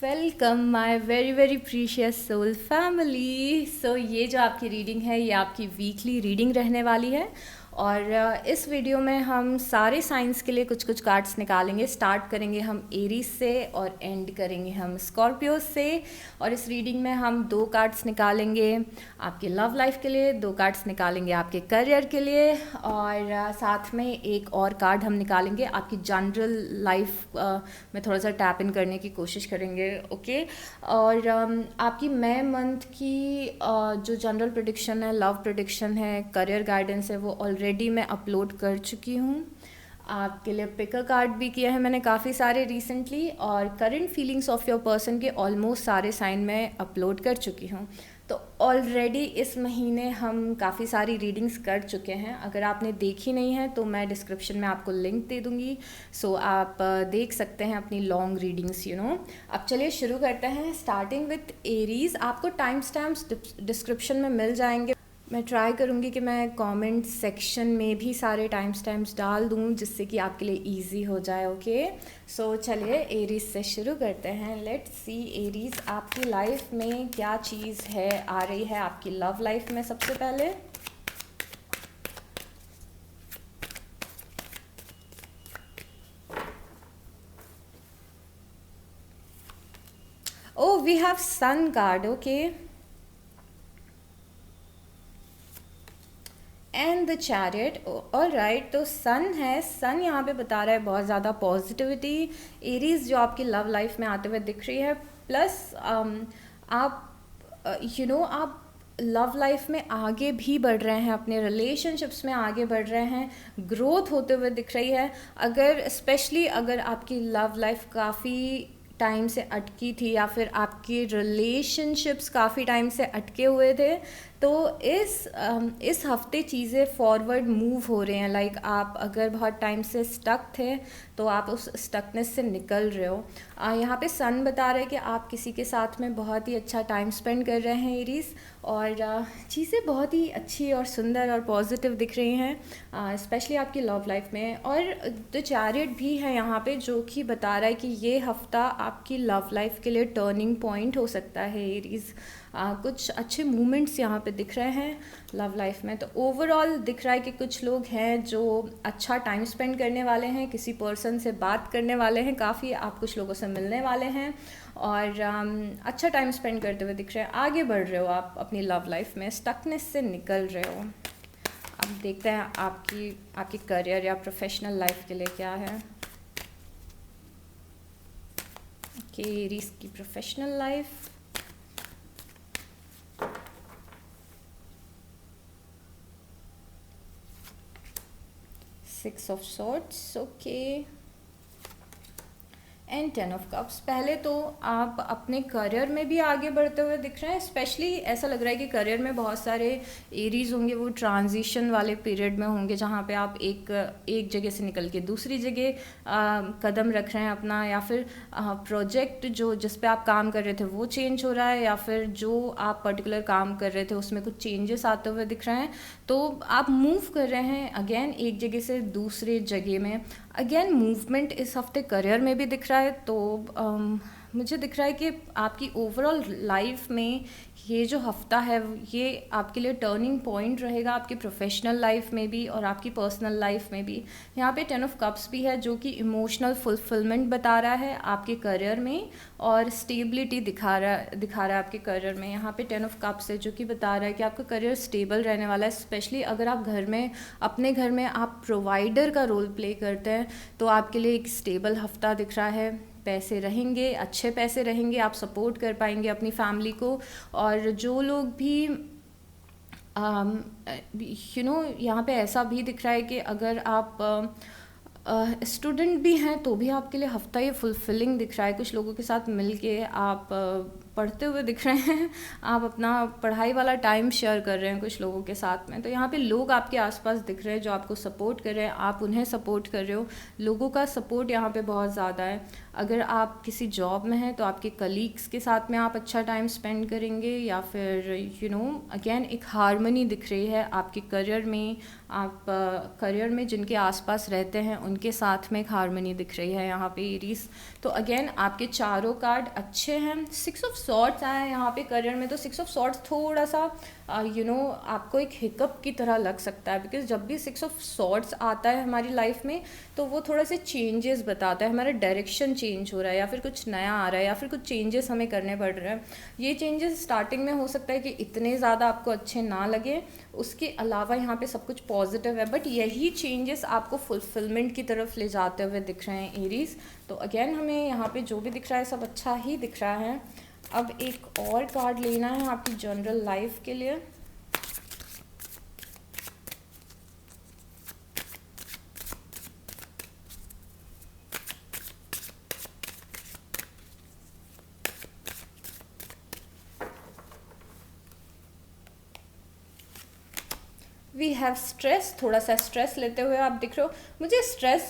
Welcome my very very precious soul family. So ये जो आपकी रीडिंग है ये आपकी वीकली रीडिंग रहने वाली है और इस वीडियो में हम सारे साइंस के लिए कुछ कुछ कार्ड्स निकालेंगे। स्टार्ट करेंगे हम एरीज से और एंड करेंगे हम स्कॉर्पियो से। और इस रीडिंग में हम 2 कार्ड्स निकालेंगे आपके लव लाइफ के लिए, 2 कार्ड्स निकालेंगे आपके करियर के लिए और साथ में एक और कार्ड हम निकालेंगे आपकी जनरल लाइफ में थोड़ा सा टैप इन करने की कोशिश करेंगे। ओके और आपकी मई मंथ की जो जनरल प्रेडिक्शन है, लव प्रेडिक्शन है, करियर गाइडेंस है, वो ऑलरेडी मैं अपलोड कर चुकी हूँ। आपके लिए पिकर कार्ड भी किया है मैंने काफ़ी सारे रिसेंटली और current feelings of your person के ऑलमोस्ट सारे साइन में अपलोड कर चुकी हूँ। तो ऑलरेडी इस महीने हम काफ़ी सारी रीडिंग्स कर चुके हैं। अगर आपने देखी नहीं है तो मैं डिस्क्रिप्शन में आपको लिंक दे दूँगी, सो आप देख सकते हैं अपनी लॉन्ग रीडिंग्स अब चलिए शुरू करते हैं। Starting with Aries. आपको टाइम स्टैम्प्स डिस्क्रिप्शन में मिल जाएंगे। मैं ट्राई करूँगी कि मैं कमेंट सेक्शन में भी सारे टाइम स्टैम्प्स डाल दूँ जिससे कि आपके लिए इजी हो जाए। ओके सो चलिए एरीज से शुरू करते हैं। लेट्स सी एरीज आपकी लाइफ में क्या चीज़ है आ रही है आपकी लव लाइफ में। सबसे पहले oh we have sun card. Okay and the chariot. All right, तो सन है। सन यहाँ पे बता रहा है बहुत ज़्यादा पॉजिटिविटी एरीज जो आपकी लव लाइफ में आते हुए दिख रही है। प्लस आप आप लव लाइफ में आगे भी बढ़ रहे हैं, अपने रिलेशनशिप्स में आगे बढ़ रहे हैं, ग्रोथ होते हुए दिख रही है। अगर स्पेशली अगर आपकी लव लाइफ काफ़ी टाइम से अटकी थी या फिर आपके रिलेशनशिप्स काफ़ी टाइम से अटके हुए थे, तो इस हफ्ते चीज़ें फॉरवर्ड मूव हो रहे हैं। लाइक आप अगर बहुत टाइम से स्टक थे तो आप उस स्टकनेस से निकल रहे हो। यहाँ पे सन बता रहे हैं कि आप किसी के साथ में बहुत ही अच्छा टाइम स्पेंड कर रहे हैं एरीज, और चीज़ें बहुत ही अच्छी और सुंदर और पॉजिटिव दिख रही हैं स्पेशली आपकी लव लाइफ में। और द चैरियट भी है यहाँ पे जो कि बता रहा है कि ये हफ्ता आपकी लव लाइफ के लिए टर्निंग पॉइंट हो सकता है एरीज। कुछ अच्छे मूवमेंट्स यहाँ पे दिख रहे हैं लव लाइफ में। तो ओवरऑल दिख रहा है कि कुछ लोग हैं जो अच्छा टाइम स्पेंड करने वाले हैं, किसी पर्सन से बात करने वाले हैं, काफ़ी आप कुछ लोगों से मिलने वाले हैं और अच्छा टाइम स्पेंड करते हुए दिख रहे हैं। आगे बढ़ रहे हो आप अपनी लव लाइफ में, स्टकनेस से निकल रहे हो। अब देखते हैं आपकी करियर या प्रोफेशनल लाइफ के लिए क्या है। ओके एरीज की professional life. Six of swords, okay and 10 of cups. पहले तो आप अपने करियर में भी आगे बढ़ते हुए दिख रहे हैं। स्पेशली ऐसा लग रहा है कि करियर में बहुत सारे एरीज होंगे वो ट्रांजिशन वाले पीरियड में होंगे जहाँ पे आप एक जगह से निकल के दूसरी जगह कदम रख रहे हैं अपना, या फिर प्रोजेक्ट जिस पे आप काम कर रहे थे वो चेंज हो रहा है, या फिर जो आप पर्टिकुलर काम कर रहे थे उसमें कुछ चेंजेस आते हुए दिख रहे हैं। तो आप मूव कर रहे हैं अगेन एक जगह से दूसरे जगह में। अगेन मूवमेंट इस हफ्ते करियर में भी दिख रहा है। तो मुझे दिख रहा है कि आपकी ओवरऑल लाइफ में ये जो हफ्ता है ये आपके लिए टर्निंग पॉइंट रहेगा, आपकी प्रोफेशनल लाइफ में भी और आपकी पर्सनल लाइफ में भी। यहाँ पे 10 ऑफ कप्स भी है जो कि इमोशनल फुलफिलमेंट बता रहा है आपके करियर में और स्टेबिलिटी दिखा रहा है आपके करियर में। यहाँ पे 10 ऑफ कप्स है जो कि बता रहा है कि आपका करियर स्टेबल रहने वाला है। स्पेशली अगर आप अपने घर में आप प्रोवाइडर का रोल प्ले करते हैं तो आपके लिए एक स्टेबल हफ्ता दिख रहा है। पैसे रहेंगे, अच्छे पैसे रहेंगे, आप सपोर्ट कर पाएंगे अपनी फैमिली को। और जो लोग भी यहाँ पे ऐसा भी दिख रहा है कि अगर आप स्टूडेंट भी हैं तो भी आपके लिए हफ्ता ये फुलफिलिंग दिख रहा है। कुछ लोगों के साथ मिलके आप पढ़ते हुए दिख रहे हैं, आप अपना पढ़ाई वाला टाइम शेयर कर रहे हैं कुछ लोगों के साथ में, तो यहाँ पे लोग आपके आसपास दिख रहे हैं जो आपको सपोर्ट कर रहे हैं, आप उन्हें सपोर्ट कर रहे हो। लोगों का सपोर्ट यहाँ पे बहुत ज़्यादा है। अगर आप किसी जॉब में हैं तो आपके कलीग्स के साथ में आप अच्छा टाइम स्पेंड करेंगे, या फिर अगेन एक हार्मनी दिख रही है आपके करियर में। आप करियर में जिनके आसपास रहते हैं उनके साथ में एक हार्मनी दिख रही है यहाँ पे एरीज। तो अगेन आपके चारों कार्ड अच्छे हैं। 6 ऑफ सॉर्ड्स आया है यहाँ पे करियर में, तो 6 ऑफ सॉर्ड्स थोड़ा सा आपको एक हिकअप की तरह लग सकता है, बिकॉज जब भी 6 ऑफ सॉर्ड्स आता है हमारी लाइफ में तो वो थोड़ा से चेंजेस बताता है, हमारा डायरेक्शन चेंज हो रहा है या फिर कुछ नया आ रहा है या फिर कुछ चेंजेस हमें करने पड़ रहे हैं। ये चेंजेस स्टार्टिंग में हो सकता है कि इतने ज़्यादा आपको अच्छे ना लगे, उसके अलावा यहाँ पे सब कुछ पॉजिटिव है, बट यही चेंजेस आपको फुलफिलमेंट की तरफ ले जाते हुए दिख रहे हैं एरीज। तो अगेन हमें यहाँ पे जो भी दिख रहा है सब अच्छा ही दिख रहा है। अब एक और कार्ड लेना है आपकी जनरल लाइफ के लिए। वी हैव स्ट्रेस, थोड़ा सा स्ट्रेस लेते हुए आप दिख रहे हो। मुझे स्ट्रेस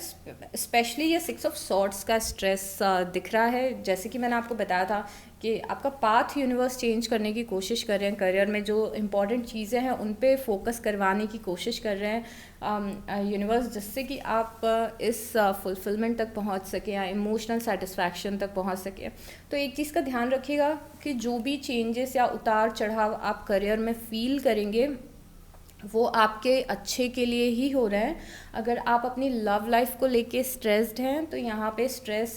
स्पेशली ये 6 ऑफ सॉर्ड्स का स्ट्रेस दिख रहा है। जैसे कि मैंने आपको बताया था कि आपका पाथ यूनिवर्स चेंज करने की कोशिश कर रहे हैं, करियर में जो इंपॉर्टेंट चीज़ें हैं उन पे फोकस करवाने की कोशिश कर रहे हैं यूनिवर्स, जिससे कि आप इस फुलफिलमेंट तक पहुंच सकें या इमोशनल सेटिस्फैक्शन तक पहुंच सकें। तो एक चीज़ का ध्यान रखिएगा कि जो भी चेंजेस या उतार चढ़ाव आप करियर में फील करेंगे वो आपके अच्छे के लिए ही हो रहा है। अगर आप अपनी लव लाइफ को लेके स्ट्रेस्ड हैं तो यहाँ पे स्ट्रेस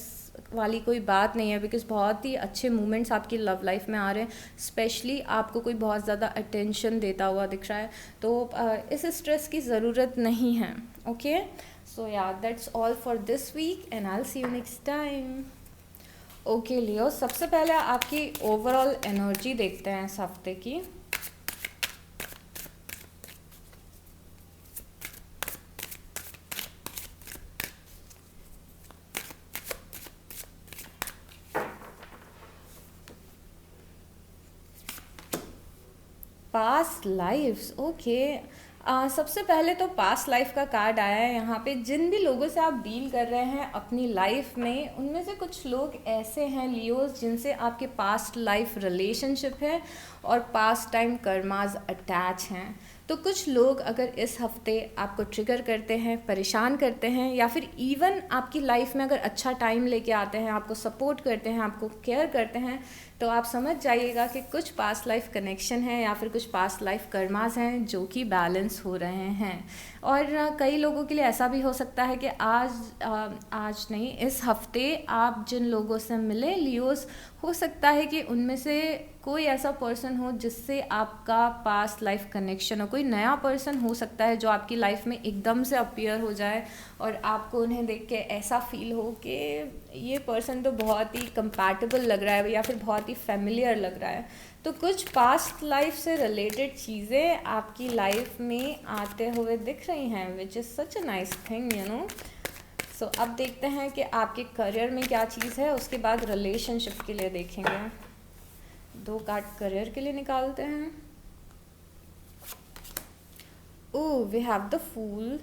वाली कोई बात नहीं है, बिकॉज बहुत ही अच्छे मोमेंट्स आपकी लव लाइफ में आ रहे हैं। स्पेशली आपको कोई बहुत ज़्यादा अटेंशन देता हुआ दिख रहा है, तो इस स्ट्रेस की ज़रूरत नहीं है। ओके, सो या that's all for this week and I will see you next time. Okay Leo, सबसे पहले आपकी ओवरऑल एनर्जी देखते हैं इस हफ्ते की। Past lifes, okay. सबसे पहले तो पास्ट लाइफ का कार्ड आया है यहाँ पे। जिन भी लोगों से आप डील कर रहे हैं अपनी लाइफ में, उनमें से कुछ लोग ऐसे हैं लियोस जिनसे आपके पास्ट लाइफ रिलेशनशिप है और पास्ट टाइम कर्माज अटैच हैं। तो कुछ लोग अगर इस हफ्ते आपको ट्रिगर करते हैं, परेशान करते हैं, या फिर इवन आपकी लाइफ में अगर अच्छा टाइम लेके आते हैं, आपको सपोर्ट करते हैं, आपको केयर करते हैं, तो आप समझ जाइएगा कि कुछ पास्ट लाइफ कनेक्शन है या फिर कुछ पास्ट लाइफ कर्मास हैं जो कि बैलेंस हो रहे हैं। और कई लोगों के लिए ऐसा भी हो सकता है कि आज नहीं, इस हफ्ते आप जिन लोगों से मिले लियोस, हो सकता है कि उनमें से कोई ऐसा पर्सन हो जिससे आपका पास्ट लाइफ कनेक्शन हो। कोई नया पर्सन हो सकता है जो आपकी लाइफ में एकदम से अपीयर हो जाए और आपको उन्हें देख के ऐसा फील हो कि ये पर्सन तो बहुत ही कंपैटिबल लग रहा है या फिर बहुत ही फेमिलियर लग रहा है। तो कुछ पास्ट लाइफ से रिलेटेड चीज़ें आपकी लाइफ में आते हुए दिख रही हैं, which is such a nice thing, you know. So अब देखते हैं कि आपके करियर में क्या चीज़ है, उसके बाद रिलेशनशिप के लिए देखेंगे। 2 कार्ड करियर के लिए निकालते हैं। Oh, we have the fool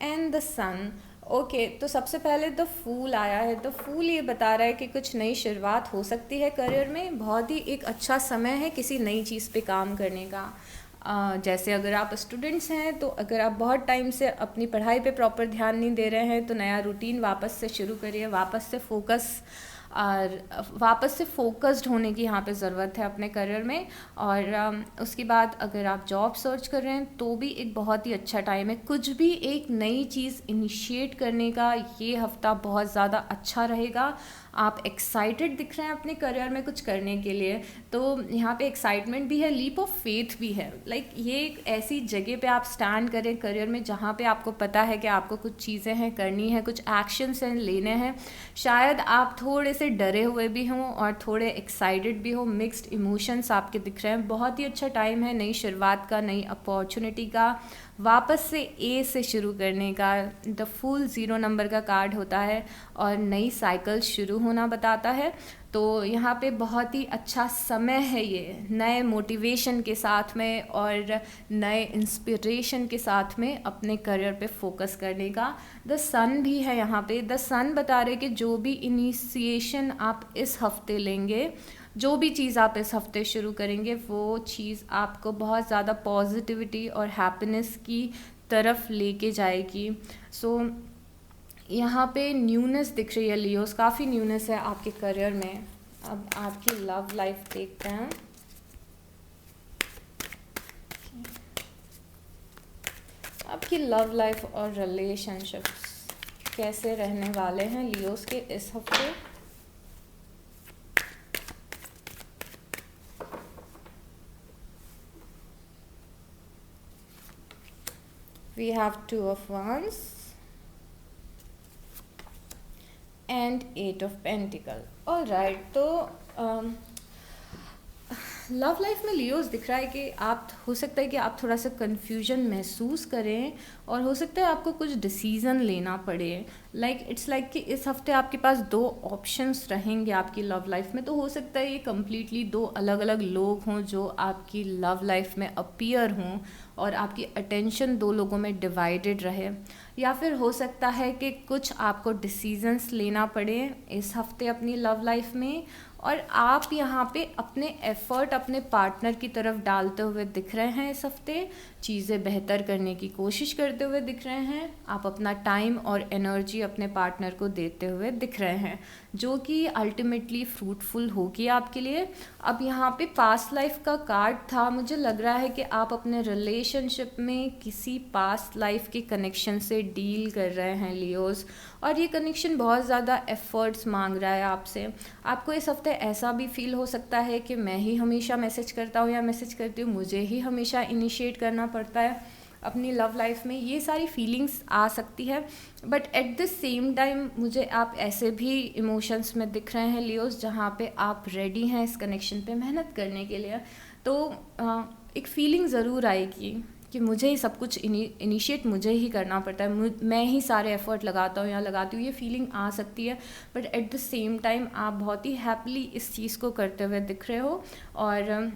and the sun. Okay, तो सबसे पहले द फूल आया है। द फूल ये बता रहा है कि कुछ नई शुरुआत हो सकती है करियर में। बहुत ही एक अच्छा समय है किसी नई चीज़ पे काम करने का। जैसे अगर आप स्टूडेंट्स हैं तो अगर आप बहुत टाइम से अपनी पढ़ाई पे प्रॉपर ध्यान नहीं दे रहे हैं तो नया रूटीन वापस से शुरू करिए, वापस से फोकस्ड होने की यहाँ पे ज़रूरत है अपने करियर में। और उसके बाद अगर आप जॉब सर्च कर रहे हैं तो भी एक बहुत ही अच्छा टाइम है। कुछ भी एक नई चीज़ इनिशिएट करने का ये हफ्ता बहुत ज़्यादा अच्छा रहेगा। आप एक्साइटेड दिख रहे हैं अपने करियर में कुछ करने के लिए, तो यहाँ पे एक्साइटमेंट भी है, लीप ऑफ फेथ भी है। लाइक ये एक ऐसी जगह पे आप स्टैंड करें करियर में जहाँ पे आपको पता है कि आपको कुछ चीज़ें हैं करनी है, कुछ एक्शंस हैं लेने हैं। शायद आप थोड़े से डरे हुए भी हों और थोड़े एक्साइटेड भी हो, मिक्स्ड इमोशंस आपके दिख रहे हैं। बहुत ही अच्छा टाइम है नई शुरुआत का, नई अपॉर्चुनिटी का, वापस से ए से शुरू करने का, द फुल 0 नंबर का कार्ड होता है और नई साइकिल शुरू होना बताता है। तो यहाँ पे बहुत ही अच्छा समय है ये, नए मोटिवेशन के साथ में और नए इंस्पिरेशन के साथ में अपने करियर पे फोकस करने का। द सन भी है यहाँ पे। द सन बता रहे कि जो भी इनिशिएशन आप इस हफ्ते लेंगे, जो भी चीज़ आप इस हफ्ते शुरू करेंगे, वो चीज़ आपको बहुत ज़्यादा पॉजिटिविटी और हैप्पीनेस की तरफ लेके जाएगी। सो यहाँ पे न्यूनेस दिख रही है लियोस, काफ़ी न्यूनेस है आपके करियर में। अब आपकी लव लाइफ देखते हैं। आपकी लव लाइफ और रिलेशनशिप्स कैसे रहने वाले हैं लियोस के इस हफ्ते। We have 2 of Wands and 8 of Pentacle. Alright, तो लव लाइफ में लियोस दिख रहा है कि आप, हो सकता है कि आप थोड़ा सा कन्फ्यूजन महसूस करें और हो सकता है आपको कुछ डिसीज़न लेना पड़े। इट्स लाइक कि इस हफ्ते आपके पास 2 ऑप्शंस रहेंगे आपकी लव लाइफ में। तो हो सकता है ये कम्प्लीटली 2 अलग अलग लोग हों जो आपकी लव लाइफ में अपीयर हों और आपकी अटेंशन 2 लोगों में डिवाइडेड रहे, या फिर हो सकता है कि कुछ आपको डिसीजंस लेना पड़े इस हफ्ते अपनी लव लाइफ में और आप यहाँ पे अपने एफ़र्ट अपने पार्टनर की तरफ डालते हुए दिख रहे हैं। इस हफ्ते चीज़ें बेहतर करने की कोशिश करते हुए दिख रहे हैं। आप अपना टाइम और एनर्जी अपने पार्टनर को देते हुए दिख रहे हैं, जो कि अल्टीमेटली फ्रूटफुल होगी आपके लिए। अब यहाँ पे पास्ट लाइफ का कार्ड था। मुझे लग रहा है कि आप अपने रिलेशनशिप में किसी पास्ट लाइफ के कनेक्शन से डील कर रहे हैं लियोस, और ये कनेक्शन बहुत ज़्यादा एफ़र्ट्स मांग रहा है आपसे। आपको इस हफ्ते ऐसा भी फील हो सकता है कि मैं ही हमेशा मैसेज करता हूँ या मैसेज करती हूँ, मुझे ही हमेशा इनिशिएट करना पड़ता है अपनी लव लाइफ में। ये सारी फीलिंग्स आ सकती है, but at the same time मुझे आप ऐसे भी इमोशंस में दिख रहे हैं लियोस जहाँ पे आप रेडी हैं इस कनेक्शन पे मेहनत करने के लिए। तो एक फीलिंग ज़रूर आएगी कि मुझे ही सब कुछ इनिशिएट मुझे ही करना पड़ता है, मैं ही सारे एफ़र्ट लगाता हूँ या लगाती हूँ। ये फीलिंग आ सकती है, but at the same time आप बहुत ही हैप्पीली इस चीज़ को करते हुए दिख रहे हो और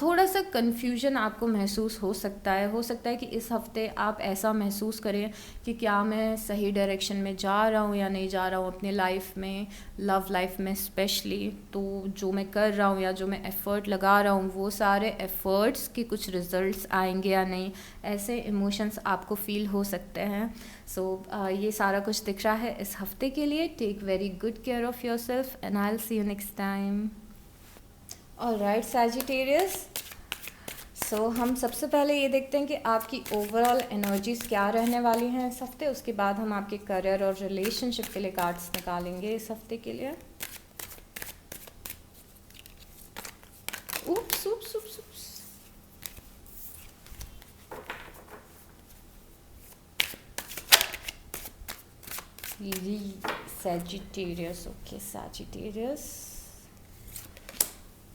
थोड़ा सा कन्फ्यूजन आपको महसूस हो सकता है। हो सकता है कि इस हफ्ते आप ऐसा महसूस करें कि क्या मैं सही डायरेक्शन में जा रहा हूँ या नहीं जा रहा हूँ अपने लाइफ में, लव लाइफ में स्पेशली। तो जो मैं कर रहा हूँ या जो मैं एफ़र्ट लगा रहा हूँ वो सारे एफ़र्ट्स के कुछ रिज़ल्ट्स आएंगे या नहीं, ऐसे इमोशंस आपको फ़ील हो सकते हैं। सो ये सारा कुछ दिख रहा है इस हफ्ते के लिए। Take very good care of yourself and I will see you next time. Alright Sagittarius, so हम सबसे पहले ये देखते हैं कि आपकी ओवरऑल एनर्जीज क्या रहने वाली हैं इस हफ्ते। उसके बाद हम आपके करियर और रिलेशनशिप के लिए कार्ड्स निकालेंगे इस हफ्ते के लिए। Oops oops oops oops. Sagittarius, okay Sagittarius,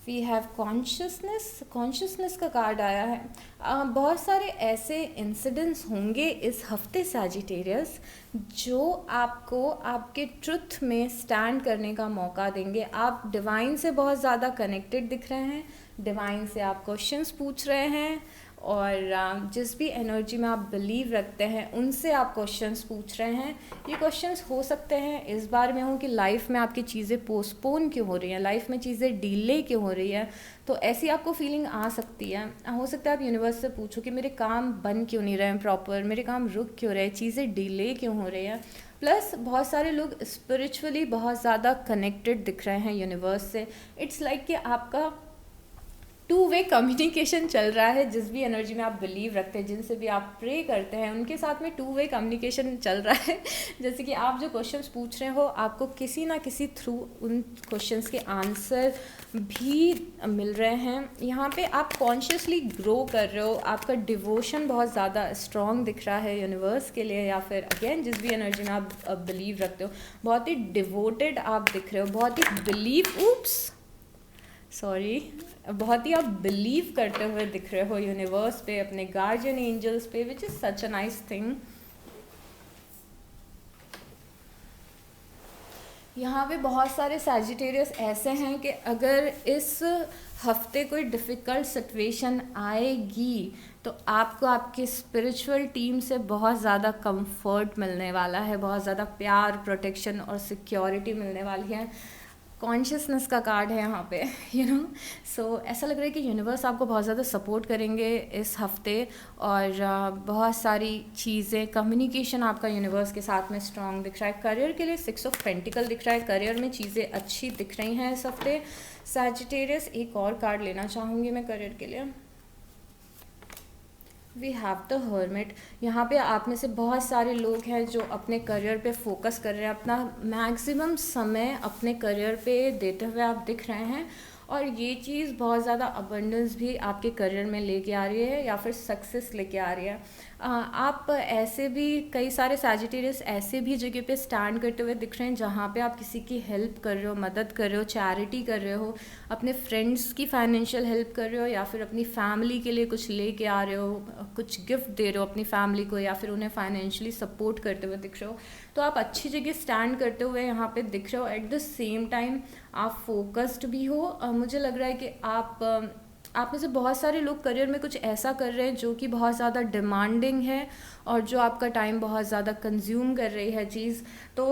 we have consciousness का कार्ड आया है। बहुत सारे ऐसे इंसिडेंट्स होंगे इस हफ्ते सैजिटेरियस जो आपको आपके ट्रुथ में स्टैंड करने का मौका देंगे। आप डिवाइन से बहुत ज़्यादा कनेक्टेड दिख रहे हैं, डिवाइन से आप क्वेश्चंस पूछ रहे हैं और जिस भी एनर्जी में आप बिलीव रखते हैं उनसे आप क्वेश्चंस पूछ रहे हैं। ये क्वेश्चंस हो सकते हैं इस बार में हो कि लाइफ में आपकी चीज़ें पोस्टपोन क्यों हो रही हैं, लाइफ में चीज़ें डिले क्यों हो रही है। तो ऐसी आपको फीलिंग आ सकती है। हो सकता है आप यूनिवर्स से पूछो कि मेरे काम बन क्यों नहीं रहे हैं प्रॉपर, मेरे काम रुक क्यों रहे हैं, चीज़ें डिले क्यों हो रही हैं। प्लस बहुत सारे लोग स्पिरिचुअली बहुत ज़्यादा कनेक्टेड दिख रहे हैं यूनिवर्स से। इट्स लाइक कि आपका 2 वे कम्युनिकेशन चल रहा है। जिस भी एनर्जी में आप बिलीव रखते हैं, जिनसे भी आप प्रे करते हैं, उनके साथ में 2 वे कम्युनिकेशन चल रहा है। जैसे कि आप जो क्वेश्चंस पूछ रहे हो, आपको किसी ना किसी थ्रू उन क्वेश्चंस के आंसर भी मिल रहे हैं। यहाँ पे आप कॉन्शियसली ग्रो कर रहे हो, आपका डिवोशन बहुत ज़्यादा स्ट्रॉन्ग दिख रहा है यूनिवर्स के लिए, या फिर अगेन जिस भी एनर्जी में आप बिलीव रखते हो, बहुत ही डिवोटेड आप दिख रहे हो, बहुत ही बिलीव। सॉरी, बहुत ही आप बिलीव करते हुए दिख रहे हो यूनिवर्स पे, अपने गार्जियन एंजल्स पे, विच is such a nice thing. यहाँ पे बहुत सारे सैजिटेरियस ऐसे हैं कि अगर इस हफ्ते कोई डिफ़िकल्ट सिचुएशन आएगी तो आपको आपकी स्पिरिचुअल टीम से बहुत ज़्यादा कंफर्ट मिलने वाला है, बहुत ज़्यादा प्यार, प्रोटेक्शन और सिक्योरिटी मिलने वाली है। कॉन्शियसनेस का कार्ड है यहाँ पे, सो ऐसा लग रहा है कि यूनिवर्स आपको बहुत ज़्यादा सपोर्ट करेंगे इस हफ्ते, और बहुत सारी चीज़ें, कम्युनिकेशन आपका यूनिवर्स के साथ में स्ट्रांग दिख रहा है। करियर के लिए 6 ऑफ पेंटिकल दिख रहा है, करियर में चीज़ें अच्छी दिख रही हैं इस हफ्ते। सैजिटेरियस, एक और कार्ड लेना चाहूँगी मैं करियर के लिए। We have the hermit. यहाँ पे आप में से बहुत सारे लोग हैं जो अपने करियर पे फोकस कर रहे हैं, अपना मैक्सिमम समय अपने करियर पे देते हुए आप दिख रहे हैं, और ये चीज़ बहुत ज़्यादा अबंडेंस भी आपके करियर में लेके आ रही है या फिर सक्सेस लेके आ रही है। आप ऐसे भी, कई सारे सैजिटेरियस ऐसे भी जगह पे स्टैंड करते हुए दिख रहे हैं जहाँ पे आप किसी की हेल्प कर रहे हो, मदद कर रहे हो, चैरिटी कर रहे हो, अपने फ्रेंड्स की फाइनेंशियल हेल्प कर रहे हो, या फिर अपनी फैमिली के लिए कुछ लेके आ रहे हो, कुछ गिफ्ट दे रहे हो अपनी फैमिली को, या फिर उन्हें फाइनेंशियली सपोर्ट करते हुए दिख रहे हो। तो आप अच्छी जगह स्टैंड करते हुए यहाँ पे दिख रहे हो। एट द सेम टाइम आप फोकस्ड भी हो। मुझे लग रहा है कि आप में से बहुत सारे लोग करियर में कुछ ऐसा कर रहे हैं जो कि बहुत ज़्यादा डिमांडिंग है और जो आपका टाइम बहुत ज़्यादा कंज्यूम कर रही है चीज़। तो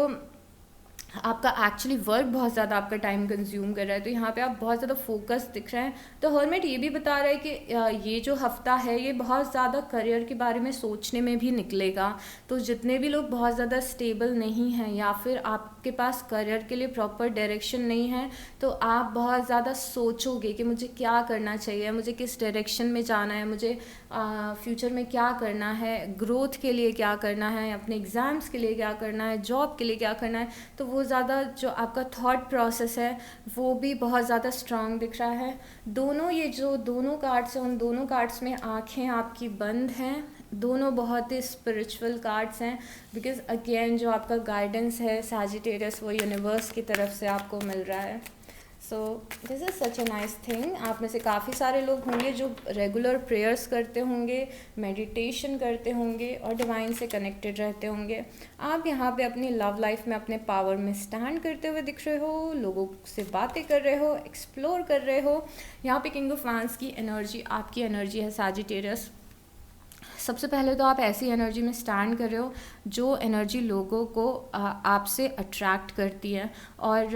आपका एक्चुअली वर्क बहुत ज़्यादा आपका टाइम कंज्यूम कर रहा है, तो यहाँ पे आप बहुत ज़्यादा फोकस दिख रहे हैं। तो हर्मिट ये भी बता रहा है कि ये जो हफ्ता है ये बहुत ज़्यादा करियर के बारे में सोचने में भी निकलेगा। तो जितने भी लोग बहुत ज़्यादा स्टेबल नहीं हैं या फिर आपके पास करियर के लिए प्रॉपर डायरेक्शन नहीं है, तो आप बहुत ज़्यादा सोचोगे कि मुझे क्या करना चाहिए, मुझे किस डायरेक्शन में जाना है, मुझे फ्यूचर में क्या करना है, ग्रोथ के लिए क्या करना है, अपने एग्ज़ाम्स के लिए क्या करना है, जॉब के लिए क्या करना है। तो वो ज़्यादा जो आपका थॉट प्रोसेस है वो भी बहुत ज़्यादा स्ट्रांग दिख रहा है। दोनों, ये जो दोनों कार्ड्स हैं उन दोनों कार्ड्स में आंखें आपकी बंद हैं, दोनों बहुत ही स्पिरिचुअल कार्ड्स हैं, बिकॉज अगेन जो आपका गाइडेंस है सैजिटेरियस वो यूनिवर्स की तरफ से आपको मिल रहा है। So this is such a nice thing. आप में से काफ़ी सारे लोग होंगे जो रेगुलर प्रेयर्स करते होंगे, मेडिटेशन करते होंगे और डिवाइन से कनेक्टेड रहते होंगे। आप यहाँ पे अपनी लव लाइफ में अपने पावर में स्टैंड करते हुए दिख रहे हो, लोगों से बातें कर रहे हो, एक्सप्लोर कर रहे हो। यहाँ पे किंग ऑफ वांड्स की एनर्जी आपकी एनर्जी है सैजिटेरियस। सबसे पहले तो आप ऐसी एनर्जी में स्टैंड कर रहे हो जो एनर्जी लोगों को आपसे अट्रैक्ट करती है, और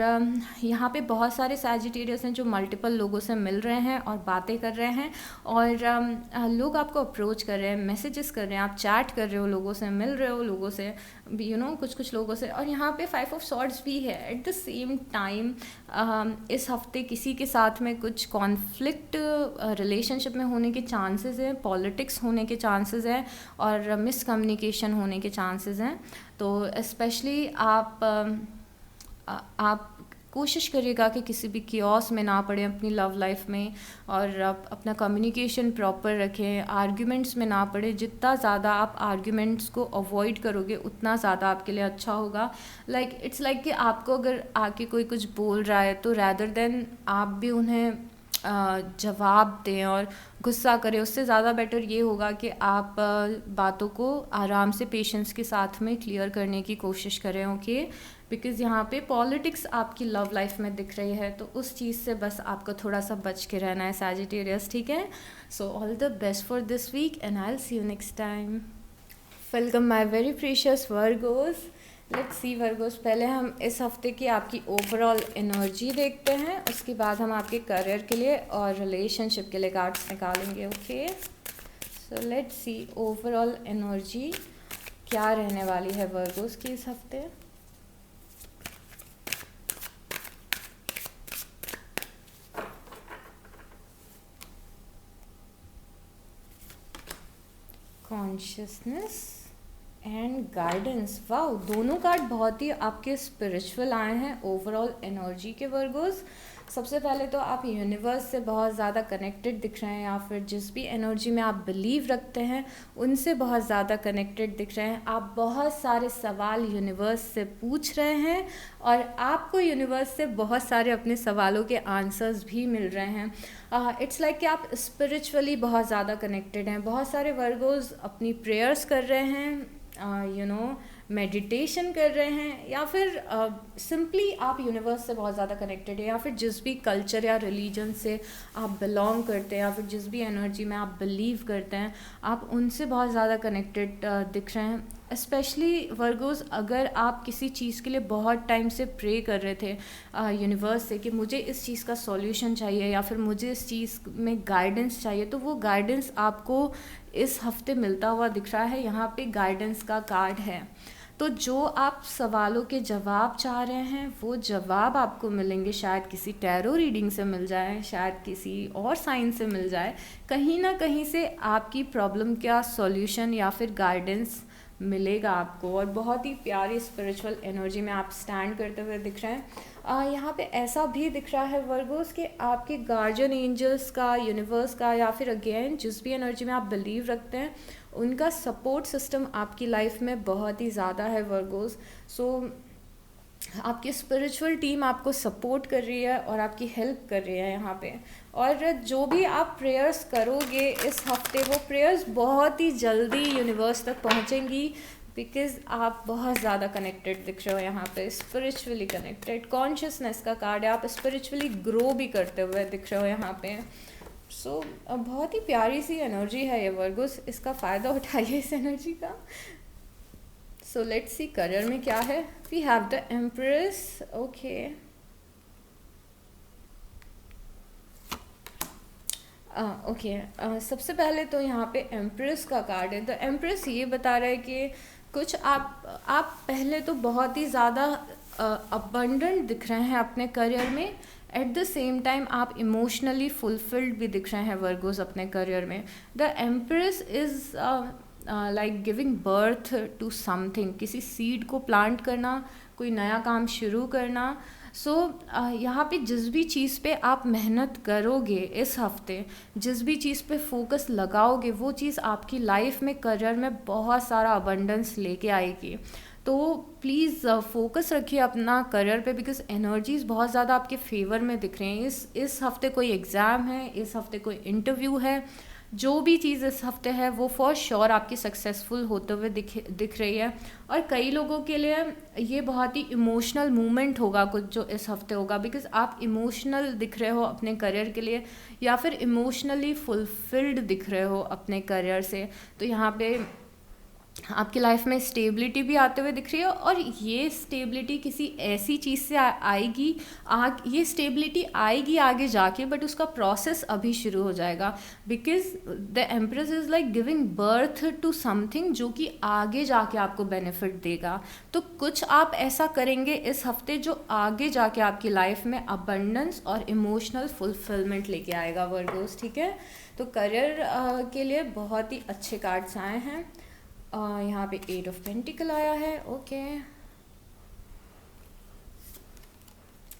यहाँ पे बहुत सारे सैजिटेरियस हैं जो मल्टीपल लोगों से मिल रहे हैं और बातें कर रहे हैं, और लोग आपको अप्रोच कर रहे हैं, मैसेजेस कर रहे हैं, आप चैट कर रहे हो, लोगों से मिल रहे हो, लोगों से कुछ लोगों से। और यहाँ पे 5 ऑफ सॉर्ड्स भी है। एट द सेम टाइम इस हफ्ते किसी के साथ में कुछ कॉन्फ्लिक्ट रिलेशनशिप में होने के चांसेस हैं, पॉलिटिक्स होने के चांसेस हैं, और मिसकम्युनिकेशन होने के चांसेस हैं। तो स्पेशली आप कोशिश करिएगा कि किसी भी कियोस में ना पड़े अपनी लव लाइफ में, और आप अपना कम्युनिकेशन प्रॉपर रखें, आर्ग्यूमेंट्स में ना पड़े। जितना ज़्यादा आप आर्ग्यूमेंट्स को अवॉइड करोगे उतना ज़्यादा आपके लिए अच्छा होगा। इट्स लाइक कि आपको अगर आके कोई कुछ बोल रहा है तो रैदर देन आप भी उन्हें जवाब दें और गुस्सा करें, उससे ज़्यादा बेटर ये होगा कि आप बातों को आराम से पेशेंस के साथ में क्लियर करने की कोशिश करें। ओके, बिकॉज़ यहाँ पे पॉलिटिक्स आपकी लव लाइफ में दिख रही है, तो उस चीज़ से बस आपको थोड़ा सा बच के रहना है सैजिटेरियस, ठीक है। So all the best for this week and I will see you next time. Welcome my very precious Virgos. Let's see Virgos, पहले हम इस हफ्ते की आपकी ओवरऑल एनर्जी देखते हैं, उसके बाद हम आपके करियर के लिए और रिलेशनशिप के लिए कार्ड्स निकालेंगे। Okay, so let's see overall energy क्या रहने वाली है वर्गोस की इस हफ्ते। Consciousness, and guidance. वाओ, दोनों कार्ड बहुत ही आपके स्पिरिचुअल आए हैं ओवरऑल एनर्जी के वर्गोस। सबसे पहले तो आप यूनिवर्स से बहुत ज़्यादा कनेक्टेड दिख रहे हैं, या फिर जिस भी एनर्जी में आप बिलीव रखते हैं उनसे बहुत ज़्यादा कनेक्टेड दिख रहे हैं। आप बहुत सारे सवाल यूनिवर्स से पूछ रहे हैं और आपको यूनिवर्स से बहुत सारे अपने सवालों के आंसर्स भी मिल रहे हैं। इट्स लाइक कि आप स्पिरिचुअली बहुत ज़्यादा कनेक्टेड हैं। बहुत सारे वर्गोस अपनी प्रेयर्स कर रहे हैं, मेडिटेशन कर रहे हैं, या फिर सिंपली आप यूनिवर्स से बहुत ज़्यादा कनेक्टेड है, या फिर जिस भी कल्चर या रिलीजन से आप बिलोंग करते हैं, या फिर जिस भी एनर्जी में आप बिलीव करते हैं, आप उनसे बहुत ज़्यादा कनेक्टेड दिख रहे हैं। स्पेशली वर्गोस, अगर आप किसी चीज़ के लिए बहुत टाइम से प्रे कर रहे थे यूनिवर्स से कि मुझे इस चीज़ का सॉल्यूशन चाहिए या फिर मुझे इस चीज़ में गाइडेंस चाहिए, तो वो गाइडेंस आपको इस हफ्ते मिलता हुआ दिख रहा है। यहाँ पे गाइडेंस का कार्ड है। तो जो आप सवालों के जवाब चाह रहे हैं वो जवाब आपको मिलेंगे। शायद किसी टैरो रीडिंग से मिल जाए, शायद किसी और साइन से मिल जाए। कहीं ना कहीं से आपकी प्रॉब्लम का सॉल्यूशन या फिर गाइडेंस मिलेगा आपको। और बहुत ही प्यारी स्पिरिचुअल एनर्जी में आप स्टैंड करते हुए दिख रहे हैं। यहाँ पे ऐसा भी दिख रहा है वर्गोस कि आपके गार्जियन एंजल्स का, यूनिवर्स का, या फिर अगेन जिस भी एनर्जी में आप बिलीव रखते हैं उनका सपोर्ट सिस्टम आपकी लाइफ में बहुत ही ज़्यादा है वर्गोस। सो आपकी स्पिरिचुअल टीम आपको सपोर्ट कर रही है और आपकी हेल्प कर रही है यहाँ पे। और जो भी आप प्रेयर्स करोगे इस हफ्ते, वो प्रेयर्स बहुत ही जल्दी यूनिवर्स तक पहुँचेंगी, बिकॉज आप बहुत ज़्यादा कनेक्टेड दिख रहे हो यहाँ पे, स्पिरिचुअली कनेक्टेड। कॉन्शियसनेस का कार्ड है, आप स्पिरिचुअली ग्रो भी करते हुए दिख रहे हो यहाँ पे। सो बहुत ही प्यारी सी एनर्जी है ये वर्गोस, इसका फ़ायदा उठाइए इस एनर्जी का। सो लेट्स सी करियर में क्या है। We have the Empress. Okay, सबसे पहले तो यहाँ पे एम्प्रेस का कार्ड है। द एम्प्रेस ये बता रहा है कि कुछ आप पहले तो बहुत ही ज़्यादा अबंडेंट दिख रहे हैं अपने करियर में, एट द सेम टाइम आप इमोशनली फुलफिल्ड भी दिख रहे हैं वर्गोस अपने करियर में। The Empress is like giving birth to something, किसी सीड को प्लांट करना, कोई नया काम शुरू करना। सो यहाँ पे जिस भी चीज़ पे आप मेहनत करोगे इस हफ्ते, जिस भी चीज़ पे फोकस लगाओगे, वो चीज़ आपकी लाइफ में, करियर में बहुत सारा अबंडेंस लेके आएगी। तो प्लीज़ फोकस रखिए अपना करियर पे, बिकॉज एनर्जीज़ बहुत ज़्यादा आपके फेवर में दिख रहे हैं। इस हफ्ते कोई एग्ज़ाम है, इस हफ्ते कोई इंटरव्यू है, जो भी चीज़ इस हफ्ते है वो फॉर श्योर आपकी सक्सेसफुल होते हुए दिख रही है। और कई लोगों के लिए ये बहुत ही इमोशनल मूवमेंट होगा कुछ जो इस हफ्ते होगा, बिकॉज आप इमोशनल दिख रहे हो अपने करियर के लिए, या फिर इमोशनली फुलफिल्ड दिख रहे हो अपने करियर से। तो यहाँ पे आपकी लाइफ में स्टेबिलिटी भी आते हुए दिख रही है, और ये स्टेबिलिटी किसी ऐसी चीज़ से आएगी, ये स्टेबिलिटी आएगी आगे जाके, बट उसका प्रोसेस अभी शुरू हो जाएगा। Because the Empress is like giving birth to something जो कि आगे जाके आपको बेनिफिट देगा। तो कुछ आप ऐसा करेंगे इस हफ्ते जो आगे जाके आपकी लाइफ में अबंडेंस और इमोशनल फुलफिलमेंट लेके आएगा वर्गोस, ठीक है। तो करियर के लिए बहुत ही अच्छे कार्ड्स आए हैं। यहाँ पे 8 ऑफ पेंटिकल आया है, ओके,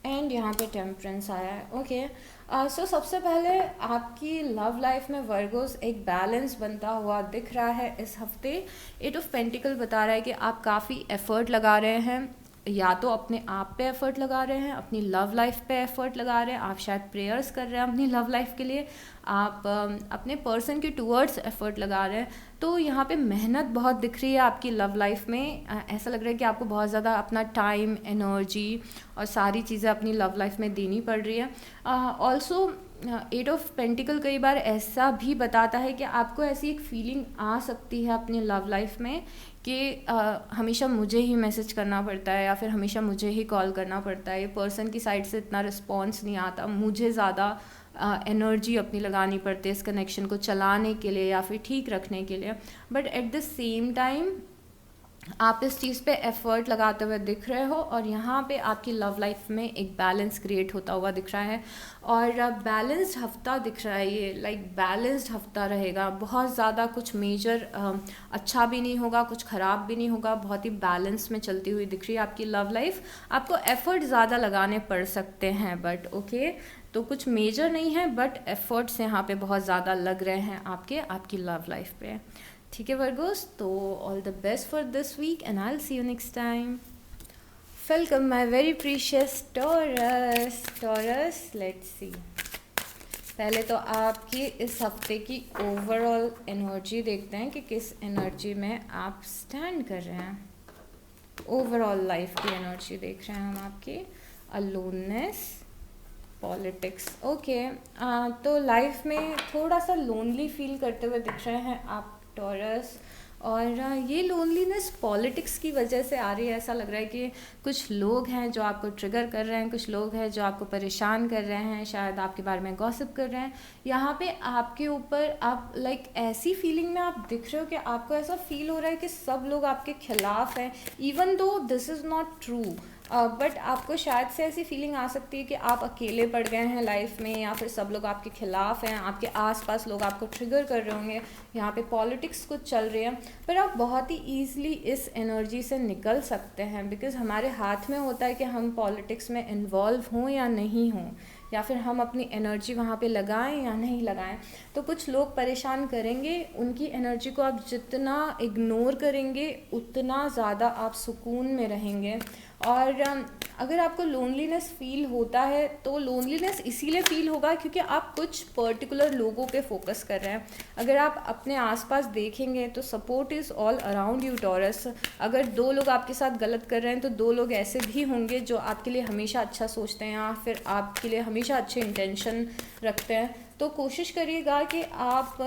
एंड यहाँ पे टेम्परेंस आया है, ओके। सो सबसे पहले आपकी लव लाइफ में वर्गोस एक बैलेंस बनता हुआ दिख रहा है इस हफ्ते। 8 ऑफ पेंटिकल बता रहा है कि आप काफ़ी एफर्ट लगा रहे हैं, या तो अपने आप पे एफर्ट लगा रहे हैं, अपनी लव लाइफ पे एफर्ट लगा रहे हैं, आप शायद प्रेयर्स कर रहे हैं अपनी लव लाइफ के लिए, आप अपने पर्सन के टूवर्ड्स एफर्ट लगा रहे हैं। तो यहाँ पे मेहनत बहुत दिख रही है आपकी लव लाइफ में। ऐसा लग रहा है कि आपको बहुत ज़्यादा अपना टाइम, एनर्जी और सारी चीज़ें अपनी लव लाइफ में देनी पड़ रही है। ऑल्सो 8 ऑफ पेंटिकल कई बार ऐसा भी बताता है कि आपको ऐसी एक फीलिंग आ सकती है अपनी लव लाइफ में कि हमेशा मुझे ही मैसेज करना पड़ता है, या फिर हमेशा मुझे ही कॉल करना पड़ता है, ये पर्सन की साइड से इतना रिस्पॉन्स नहीं आता, मुझे ज़्यादा एनर्जी अपनी लगानी पड़ती है इस कनेक्शन को चलाने के लिए या फिर ठीक रखने के लिए। But at the same time आप इस चीज़ पे एफर्ट लगाते हुए दिख रहे हो, और यहाँ पे आपकी लव लाइफ में एक बैलेंस क्रिएट होता हुआ दिख रहा है। और बैलेंस्ड हफ्ता दिख रहा है, ये लाइक बैलेंस्ड हफ्ता रहेगा। बहुत ज़्यादा कुछ मेजर अच्छा भी नहीं होगा, कुछ ख़राब भी नहीं होगा, बहुत ही बैलेंस में चलती हुई दिख रही है आपकी लव लाइफ। आपको एफर्ट ज़्यादा लगाने पड़ सकते हैं, बट ओके, तो कुछ मेजर नहीं है, बट एफर्ट्स यहाँ पे बहुत ज़्यादा लग रहे हैं आपकी लव लाइफ पे। ठीक है वर्गोस, तो all the best for this week and I will see you next time. Welcome my very precious Taurus, let's see. पहले तो आपकी इस हफ्ते की ओवरऑल एनर्जी देखते हैं कि किस एनर्जी में आप स्टैंड कर रहे हैं। ओवरऑल लाइफ की एनर्जी देख रहे हैं हम आपकी। Aloneness, politics, okay. तो लाइफ में थोड़ा सा लोनली फील करते हुए दिख रहे हैं आप टॉरस, और ये लोनलीनेस पॉलिटिक्स की वजह से आ रही है। ऐसा लग रहा है कि कुछ लोग हैं जो आपको ट्रिगर कर रहे हैं, कुछ लोग हैं जो आपको परेशान कर रहे हैं, शायद आपके बारे में गॉसिप कर रहे हैं। यहाँ पे आपके ऊपर आप लाइक ऐसी फीलिंग में आप दिख रहे हो कि आपको ऐसा फील हो रहा है कि सब लोग आपके खिलाफ हैं, even though this is not true. But आपको शायद से ऐसी फीलिंग आ सकती है कि आप अकेले पड़ गए हैं लाइफ में, या फिर सब लोग आपके खिलाफ हैं, आपके आसपास लोग आपको ट्रिगर कर रहे होंगे। यहाँ पे पॉलिटिक्स कुछ चल रही है, पर आप बहुत ही ईजिली इस एनर्जी से निकल सकते हैं, बिकॉज़ हमारे हाथ में होता है कि हम पॉलिटिक्स में इन्वॉल्व हों या नहीं हों, या फिर हम अपनी एनर्जी वहाँ पे लगाएं या नहीं लगाएं। तो कुछ लोग परेशान करेंगे, उनकी एनर्जी को आप जितना इग्नोर करेंगे उतना ज़्यादा आप सुकून में रहेंगे। और अगर आपको लोनलीनेस फील होता है तो लोनलीनेस इसीलिए फील होगा क्योंकि आप कुछ पर्टिकुलर लोगों पे फोकस कर रहे हैं। अगर आप अपने आसपास देखेंगे तो support is all around you taurus. अगर दो लोग आपके साथ गलत कर रहे हैं तो दो लोग ऐसे भी होंगे जो आपके लिए हमेशा अच्छा सोचते हैं या फिर आपके लिए हमेशा अच्छे इंटेंशन रखते हैं। तो कोशिश करिएगा कि आप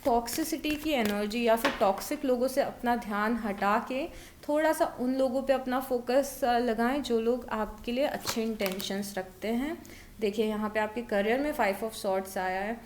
टॉक्सिसिटी की एनर्जी या फिर टॉक्सिक लोगों से अपना ध्यान हटा के थोड़ा सा उन लोगों पे अपना फोकस लगाएं जो लोग आपके लिए अच्छे इंटेंशंस रखते हैं। देखिए यहाँ पे आपके करियर में 5 ऑफ सॉर्ड्स आया है,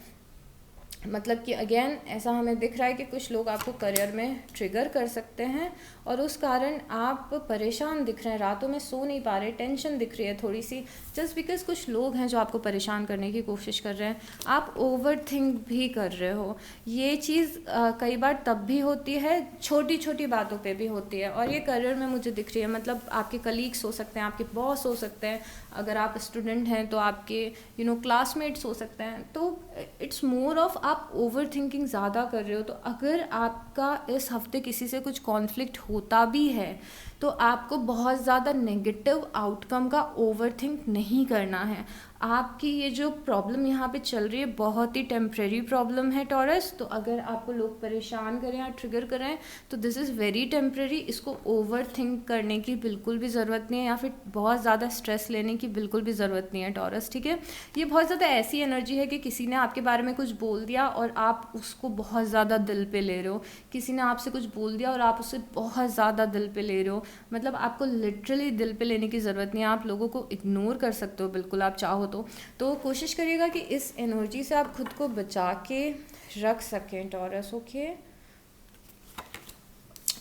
मतलब कि अगेन ऐसा हमें दिख रहा है कि कुछ लोग आपको करियर में ट्रिगर कर सकते हैं और उस कारण आप परेशान दिख रहे हैं, रातों में सो नहीं पा रहे, टेंशन दिख रही है थोड़ी सी, जस्ट बिकॉज कुछ लोग हैं जो आपको परेशान करने की कोशिश कर रहे हैं। आप ओवर थिंक भी कर रहे हो। ये चीज़ कई बार तब भी होती है, छोटी छोटी बातों पे भी होती है, और ये करियर में मुझे दिख रही है। मतलब आपके कलीग्स हो सकते हैं, आपके बॉस हो सकते हैं, अगर आप स्टूडेंट हैं तो आपके क्लासमेट्स हो सकते हैं। तो इट्स मोर ऑफ आप ओवर थिंकिंग ज़्यादा कर रहे हो। तो अगर आपका इस हफ्ते किसी से कुछ कॉन्फ्लिक्ट होता भी है तो आपको बहुत ज़्यादा नेगेटिव आउटकम का ओवर थिंक नहीं करना है। आपकी ये जो प्रॉब्लम यहाँ पे चल रही है बहुत ही टेम्प्रेरी प्रॉब्लम है टॉरस। तो अगर आपको लोग परेशान करें या ट्रिगर करें तो दिस इज़ वेरी टेम्प्रेरी। इसको ओवर थिंक करने की बिल्कुल भी ज़रूरत नहीं है, या फिर बहुत ज़्यादा स्ट्रेस लेने की बिल्कुल भी ज़रूरत नहीं है टॉरस, ठीक है। ये बहुत ज़्यादा ऐसी एनर्जी है कि किसी ने आपके बारे में कुछ बोल दिया और आप उसको बहुत ज़्यादा दिल पे ले रहे हो। किसी ने आपसे कुछ बोल दिया और आप उसे बहुत ज़्यादा दिल पे ले रहे हो। मतलब आपको लिटरली दिल पे लेने की ज़रूरत नहीं है, आप लोगों को इग्नोर कर सकते हो बिल्कुल आप चाहो तो कोशिश करिएगा कि इस एनर्जी से आप खुद को बचा के रख सकें टॉरस, ओके।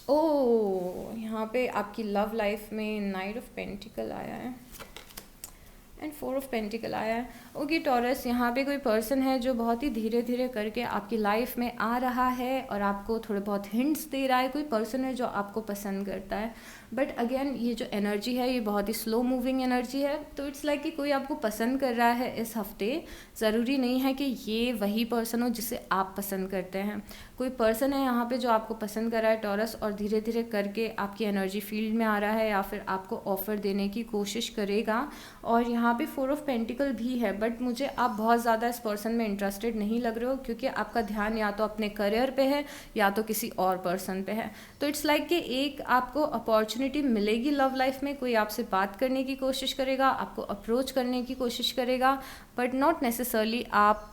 ओ यहाँ पे आपकी लव लाइफ में नाइट ऑफ पेंटिकल आया है एंड 4 ऑफ पेंटिकल आया है, ओके टॉरस। यहाँ पे कोई पर्सन है जो बहुत ही धीरे धीरे करके आपकी लाइफ में आ रहा है और आपको थोड़े बहुत हिंट्स दे रहा है। कोई पर्सन है जो आपको पसंद करता है, बट अगेन ये जो एनर्जी है ये बहुत ही स्लो मूविंग एनर्जी है। तो इट्स लाइक कि कोई आपको पसंद कर रहा है इस हफ्ते। ज़रूरी नहीं है कि ये वही पर्सन हो जिसे आप पसंद करते हैं। कोई पर्सन है यहाँ पे जो आपको पसंद कर रहा है टॉरस, और धीरे धीरे करके आपकी एनर्जी फील्ड में आ रहा है या फिर आपको ऑफ़र देने की कोशिश करेगा। और यहाँ पे 4 ऑफ पेंटिकल भी है, बट मुझे आप बहुत ज़्यादा इस पर्सन में इंटरेस्टेड नहीं लग रहे हो क्योंकि आपका ध्यान या तो अपने करियर पे है या तो किसी और पर्सन पे है। तो इट्स लाइक कि एक आपको अपॉर्चुनिटी मिलेगी लव लाइफ में, कोई आपसे बात करने की कोशिश करेगा, आपको अप्रोच करने की कोशिश करेगा, बट नॉट नेसेसरली आप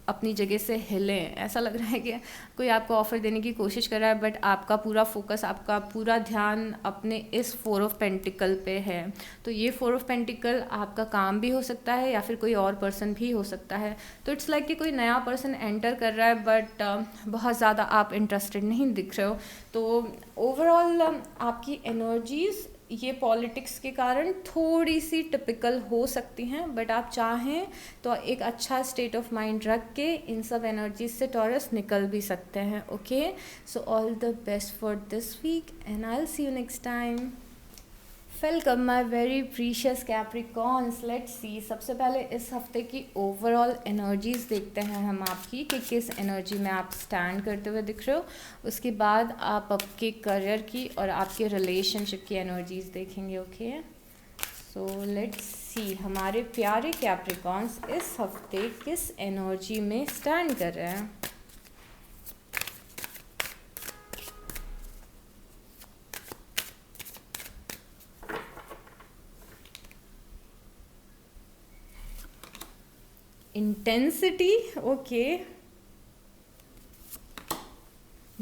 अपनी जगह से हिलें। ऐसा लग रहा है कि कोई आपको ऑफ़र देने की कोशिश कर रहा है, बट आपका पूरा फोकस, आपका पूरा ध्यान अपने इस 4 ऑफ पेंटिकल पे है। तो ये 4 ऑफ पेंटिकल आपका काम भी हो सकता है या फिर कोई और पर्सन भी हो सकता है। तो इट्स लाइक कि कोई नया पर्सन एंटर कर रहा है, बट बहुत ज़्यादा आप इंटरेस्टेड नहीं दिख रहे हो। तो ओवरऑल आपकी एनर्जीज़ ये पॉलिटिक्स के कारण थोड़ी सी टिपिकल हो सकती हैं, बट आप चाहें तो एक अच्छा स्टेट ऑफ माइंड रख के इन सब एनर्जीज से टॉरस निकल भी सकते हैं। Okay, so all the best for this week and I will see you next time. Welcome my very precious Capricorns. Let's see, सबसे पहले इस हफ्ते की ओवरऑल एनर्जीज देखते हैं हम आपकी कि किस एनर्जी में आप स्टैंड करते हुए दिख रहे हो। उसके बाद आप आपके करियर की और आपके रिलेशनशिप की एनर्जीज देखेंगे। ओके, सो लेट्स सी हमारे प्यारे कैप्रिकॉन्स इस हफ्ते किस एनर्जी में स्टैंड कर रहे हैं। Intensity, okay,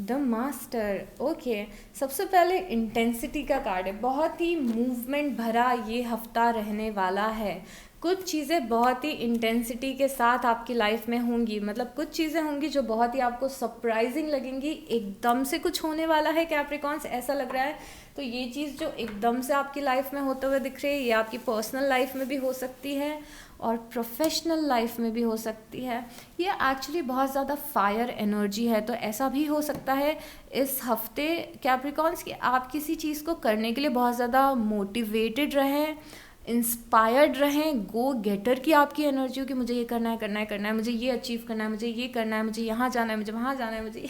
the master, okay. सबसे पहले इंटेंसिटी का कार्ड है। बहुत ही मूवमेंट भरा ये हफ्ता रहने वाला है। कुछ चीज़ें बहुत ही इंटेंसिटी के साथ आपकी लाइफ में होंगी, मतलब कुछ चीज़ें होंगी जो बहुत ही आपको सरप्राइजिंग लगेंगी। एकदम से कुछ होने वाला है कैप्रिकॉन्स, ऐसा लग रहा है। तो ये चीज़ जो एकदम से आपकी लाइफ में होते हुए दिख रही है, ये आपकी पर्सनल लाइफ में भी हो सकती है और प्रोफेशनल लाइफ में भी हो सकती है। ये एक्चुअली बहुत ज़्यादा फायर एनर्जी है। तो ऐसा भी हो सकता है इस हफ्ते कैप्रिकॉन्स कि आप किसी चीज़ को करने के लिए बहुत ज़्यादा मोटिवेटेड रहें, इंस्पायर्ड रहें, गो गेटर की आपकी एनर्जी हो कि मुझे ये करना है, करना है, करना है, मुझे ये अचीव करना है, मुझे ये करना है, मुझे यहाँ जाना है, मुझे वहाँ जाना है, मुझे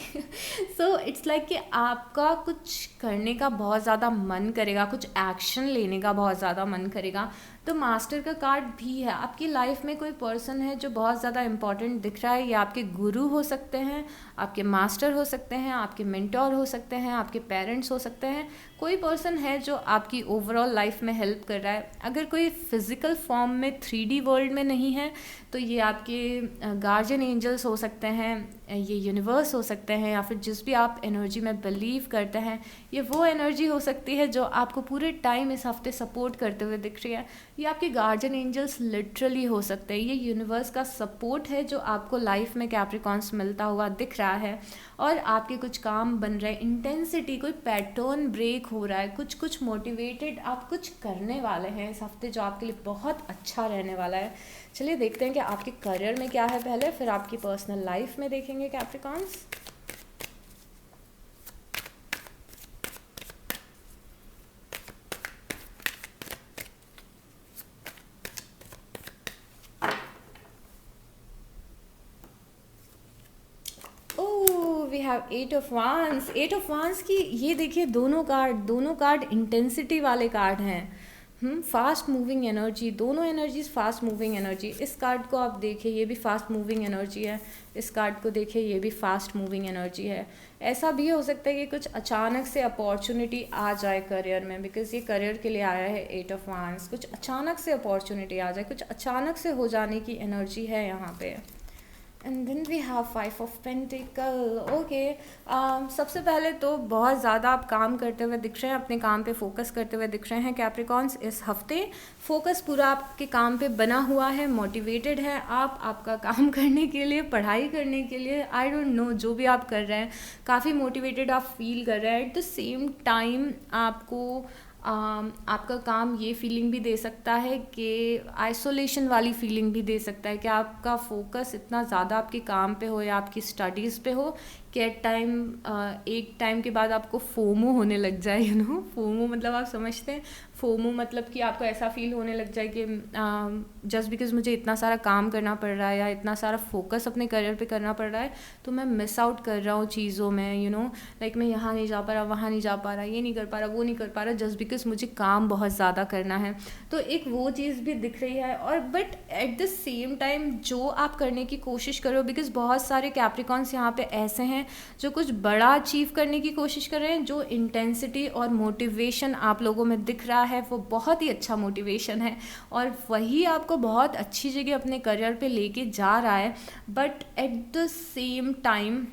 सो इट्स लाइक कि आपका कुछ करने का बहुत ज़्यादा मन करेगा, कुछ एक्शन लेने का बहुत ज़्यादा मन करेगा। तो मास्टर का कार्ड भी है। आपकी लाइफ में कोई पर्सन है जो बहुत ज़्यादा इंपॉर्टेंट दिख रहा है। ये आपके गुरु हो सकते हैं, आपके मास्टर हो सकते हैं, आपके मेंटोर हो सकते हैं, आपके पेरेंट्स हो सकते हैं। कोई पर्सन है जो आपकी ओवरऑल लाइफ में हेल्प कर रहा है। अगर कोई फिज़िकल फॉर्म में 3D वर्ल्ड में नहीं है तो ये आपके गार्जियन एंजल्स हो सकते हैं, ये यूनिवर्स हो सकते हैं, या फिर जिस भी आप एनर्जी में बिलीव करते हैं, ये वो एनर्जी हो सकती है जो आपको पूरे टाइम इस हफ्ते सपोर्ट करते हुए दिख रही है। ये आपके गार्जियन एंजल्स लिटरली हो सकते हैं। ये यूनिवर्स का सपोर्ट है जो आपको लाइफ में कैप्रिकॉन्स मिलता हुआ दिख रहा है और आपके कुछ काम बन रहे हैं। इंटेंसिटी, कोई पैटर्न ब्रेक हो रहा है, कुछ मोटिवेटेड आप कुछ करने वाले हैं इस हफ्ते जो आपके लिए बहुत अच्छा रहने वाला है। चलिए देखते हैं कि आपके करियर में क्या है पहले, फिर आपकी पर्सनल लाइफ में देखेंगे कैप्रिकॉन्स। वी हैव 8 ऑफ वांस। 8 ऑफ वांस की ये देखिए दोनों कार्ड इंटेंसिटी वाले कार्ड हैं। फास्ट मूविंग एनर्जी, दोनों एनर्जीज फास्ट मूविंग एनर्जी। इस कार्ड को आप देखिए, ये भी फास्ट मूविंग एनर्जी है। इस कार्ड को देखिए, ये भी फास्ट मूविंग एनर्जी है। ऐसा भी हो सकता है कि कुछ अचानक से अपॉर्चुनिटी आ जाए करियर में, बिकॉज ये करियर के लिए आया है 8 ऑफ वांस। कुछ अचानक से अपॉर्चुनिटी आ जाए, कुछ अचानक से हो जाने की एनर्जी है यहाँ पे। And then we have 5 of Pentacle. Okay, सबसे पहले तो बहुत ज़्यादा आप काम करते हुए दिख रहे हैं, अपने काम पे फोकस करते हुए दिख रहे हैं कैप्रिकॉन्स। इस हफ्ते फोकस पूरा आपके काम पे बना हुआ है, मोटिवेटेड है आप आपका काम करने के लिए, पढ़ाई करने के लिए। आई डोंट नो, जो भी आप कर रहे हैं काफ़ी मोटिवेटेड आप फील कर रहे हैं। एट द सेम टाइम आपको आपका काम ये फीलिंग भी दे सकता है कि आइसोलेशन वाली फीलिंग भी दे सकता है कि आपका फोकस इतना ज़्यादा आपके काम पे हो या आपकी स्टडीज़ पे हो कि एक टाइम के बाद आपको फोमो होने लग जाए। फोमो मतलब आप समझते हैं, फोमो मतलब कि आपको ऐसा फील होने लग जाए कि जस्ट बिकॉज मुझे इतना सारा काम करना पड़ रहा है या इतना सारा फोकस अपने करियर पे करना पड़ रहा है तो मैं मिस आउट कर रहा हूँ चीज़ों में। लाइक मैं यहाँ नहीं जा पा रहा, वहाँ नहीं जा पा रहा, ये नहीं कर पा रहा, वो नहीं कर पा रहा, जस्ट बिकॉज मुझे काम बहुत ज़्यादा करना है। तो एक वो चीज़ भी दिख रही है। और but at the same time जो आप करने की कोशिश करो, बिकॉज बहुत सारे कैप्रिकॉन्स यहाँ पे ऐसे हैं हैं, जो कुछ बड़ा अचीव करने की कोशिश कर रहे हैं, जो इंटेंसिटी और मोटिवेशन आप लोगों में दिख रहा है वो बहुत ही अच्छा मोटिवेशन है और वही आपको बहुत अच्छी जगह अपने करियर पे लेके जा रहा है। But at the same time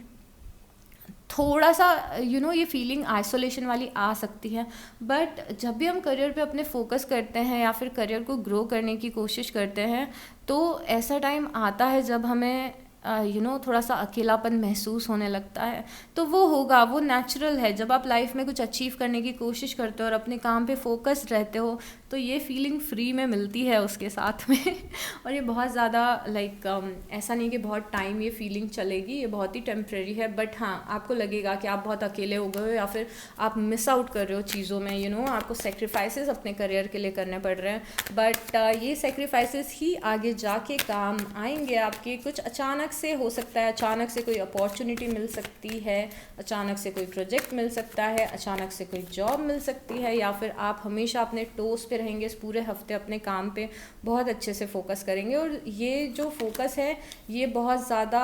थोड़ा सा ये फीलिंग आइसोलेशन वाली आ सकती है। बट जब भी हम करियर पे अपने फोकस करते हैं या फिर करियर को ग्रो करने की कोशिश करते हैं, तो ऐसा टाइम आता है जब हमें थोड़ा सा अकेलापन महसूस होने लगता है। तो वो होगा, वो नेचुरल है। जब आप लाइफ में कुछ अचीव करने की कोशिश करते हो और अपने काम पे फोकस रहते हो, तो ये फीलिंग फ्री में मिलती है उसके साथ में और ये बहुत ज़्यादा ऐसा नहीं कि बहुत टाइम ये फीलिंग चलेगी, ये बहुत ही टेम्प्रेरी है। बट हाँ, आपको लगेगा कि आप बहुत अकेले हो गए हो या फिर आप मिस आउट कर रहे हो चीज़ों में, आपको सेक्रीफाइसेस अपने करियर के लिए करने पड़ रहे हैं। बट ये सेक्रीफाइसेस ही आगे जाके काम आएंगे आपके। कुछ अचानक से हो सकता है, अचानक से कोई अपॉर्चुनिटी मिल सकती है, अचानक से कोई प्रोजेक्ट मिल सकता है, अचानक से कोई जॉब मिल सकती है, या फिर आप हमेशा अपने टोस पे रहेंगे, इस पूरे हफ्ते अपने काम पे बहुत अच्छे से फोकस करेंगे और ये जो फोकस है ये बहुत ज़्यादा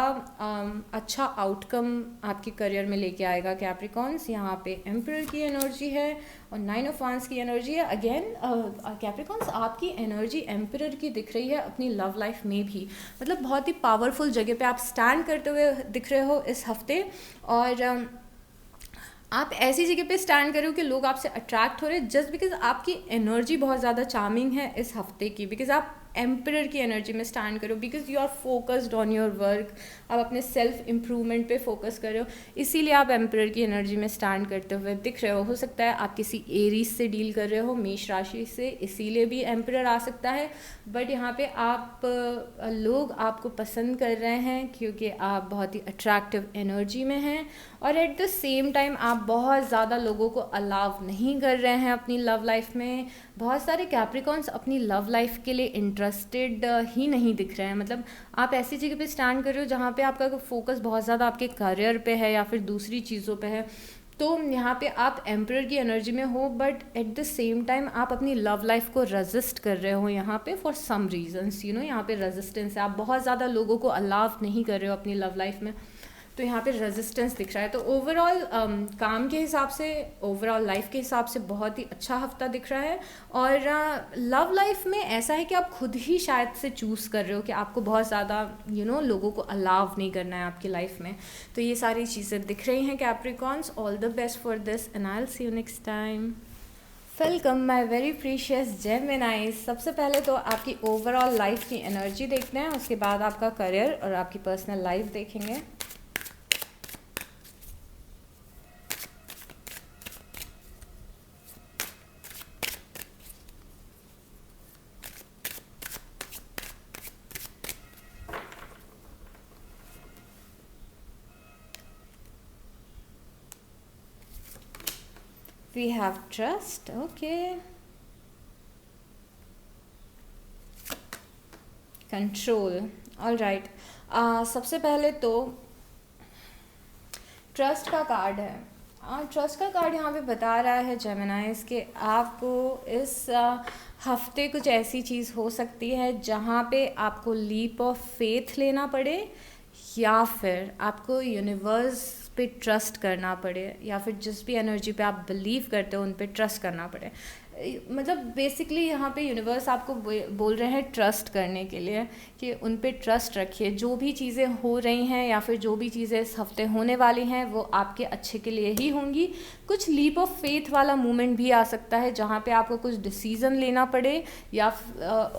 अच्छा आउटकम आपके करियर में लेके आएगा। कैप्रिकॉन्स, यहाँ पे एम्परर की एनर्जी है और 9 ऑफ वांड्स की एनर्जी है। अगेन कैप्रिकॉन्स, आपकी एनर्जी एम्परर की दिख रही है अपनी लव लाइफ में भी। मतलब बहुत ही पावरफुल जगह पे आप स्टैंड करते हुए दिख रहे हो इस हफ्ते और आप ऐसी जगह पे स्टैंड कर रहे हो कि लोग आपसे अट्रैक्ट हो रहे हैं जस्ट बिकॉज आपकी एनर्जी बहुत ज़्यादा चार्मिंग है इस हफ्ते की। बिकॉज आप एम्परर की एनर्जी में स्टैंड करो, because you are focused on your work, आप अपने सेल्फ इम्प्रूवमेंट पे फोकस कर रहे हो, इसीलिए आप एम्परर की एनर्जी में स्टैंड करते हुए दिख रहे हो सकता है आप किसी एरीज से डील कर रहे हो, मेष राशि से, इसीलिए भी एम्परर आ सकता है। बट यहाँ पे आप लोग आपको पसंद कर रहे हैं क्योंकि आप बहुत ही अट्रैक्टिव एनर्जी में हैं और एट द सेम टाइम आप बहुत ज़्यादा लोगों को अलाव नहीं कर रहे हैं अपनी लव लाइफ में। बहुत सारे कैप्रिकॉन्स अपनी लव लाइफ के लिए इंटरेस्टेड ही नहीं दिख रहे हैं। मतलब आप ऐसी जगह पे स्टैंड कर रहे हो जहाँ पे आपका फोकस बहुत ज़्यादा आपके करियर पे है या फिर दूसरी चीज़ों पे है, तो यहाँ पे आप एम्परर की एनर्जी में हो but at the same time आप अपनी लव लाइफ को रेजिस्ट कर रहे हो यहाँ पे फॉर सम रीजंस। यहाँ पे रेजिस्टेंस है, आप बहुत ज़्यादा लोगों को अलाव नहीं कर रहे हो अपनी लव लाइफ में, तो यहाँ पे रेजिस्टेंस दिख रहा है। तो ओवरऑल काम के हिसाब से, ओवरऑल लाइफ के हिसाब से बहुत ही अच्छा हफ्ता दिख रहा है। और लव लाइफ में ऐसा है कि आप खुद ही शायद से चूज़ कर रहे हो कि आपको बहुत ज़्यादा लोगों को अलाव नहीं करना है आपकी लाइफ में। तो ये सारी चीज़ें दिख रही हैं Capricorns. All the best for this and I will see you next time. Welcome my very precious जेमिनाइज। सबसे पहले तो आपकी ओवरऑल लाइफ की एनर्जी देखते हैं, उसके बाद आपका करियर और आपकी पर्सनल लाइफ देखेंगे। We have trust, okay. Control, all right. सबसे पहले तो ट्रस्ट का कार्ड है। ट्रस्ट का कार्ड यहाँ पे बता रहा है जेमिनाइज कि आपको इस हफ्ते कुछ ऐसी चीज़ हो सकती है जहाँ पे आपको लीप ऑफ फेथ लेना पड़े या फिर आपको यूनिवर्स पे ट्रस्ट करना पड़े या फिर जिस भी एनर्जी पे आप बिलीव करते हो उन पे ट्रस्ट करना पड़े। मतलब बेसिकली यहाँ पे यूनिवर्स आपको बोल रहे हैं ट्रस्ट करने के लिए कि उन पे ट्रस्ट रखिए। जो भी चीज़ें हो रही हैं या फिर जो भी चीज़ें इस हफ्ते होने वाली हैं वो आपके अच्छे के लिए ही होंगी। कुछ लीप ऑफ फेथ वाला मोमेंट भी आ सकता है जहाँ पे आपको कुछ डिसीज़न लेना पड़े या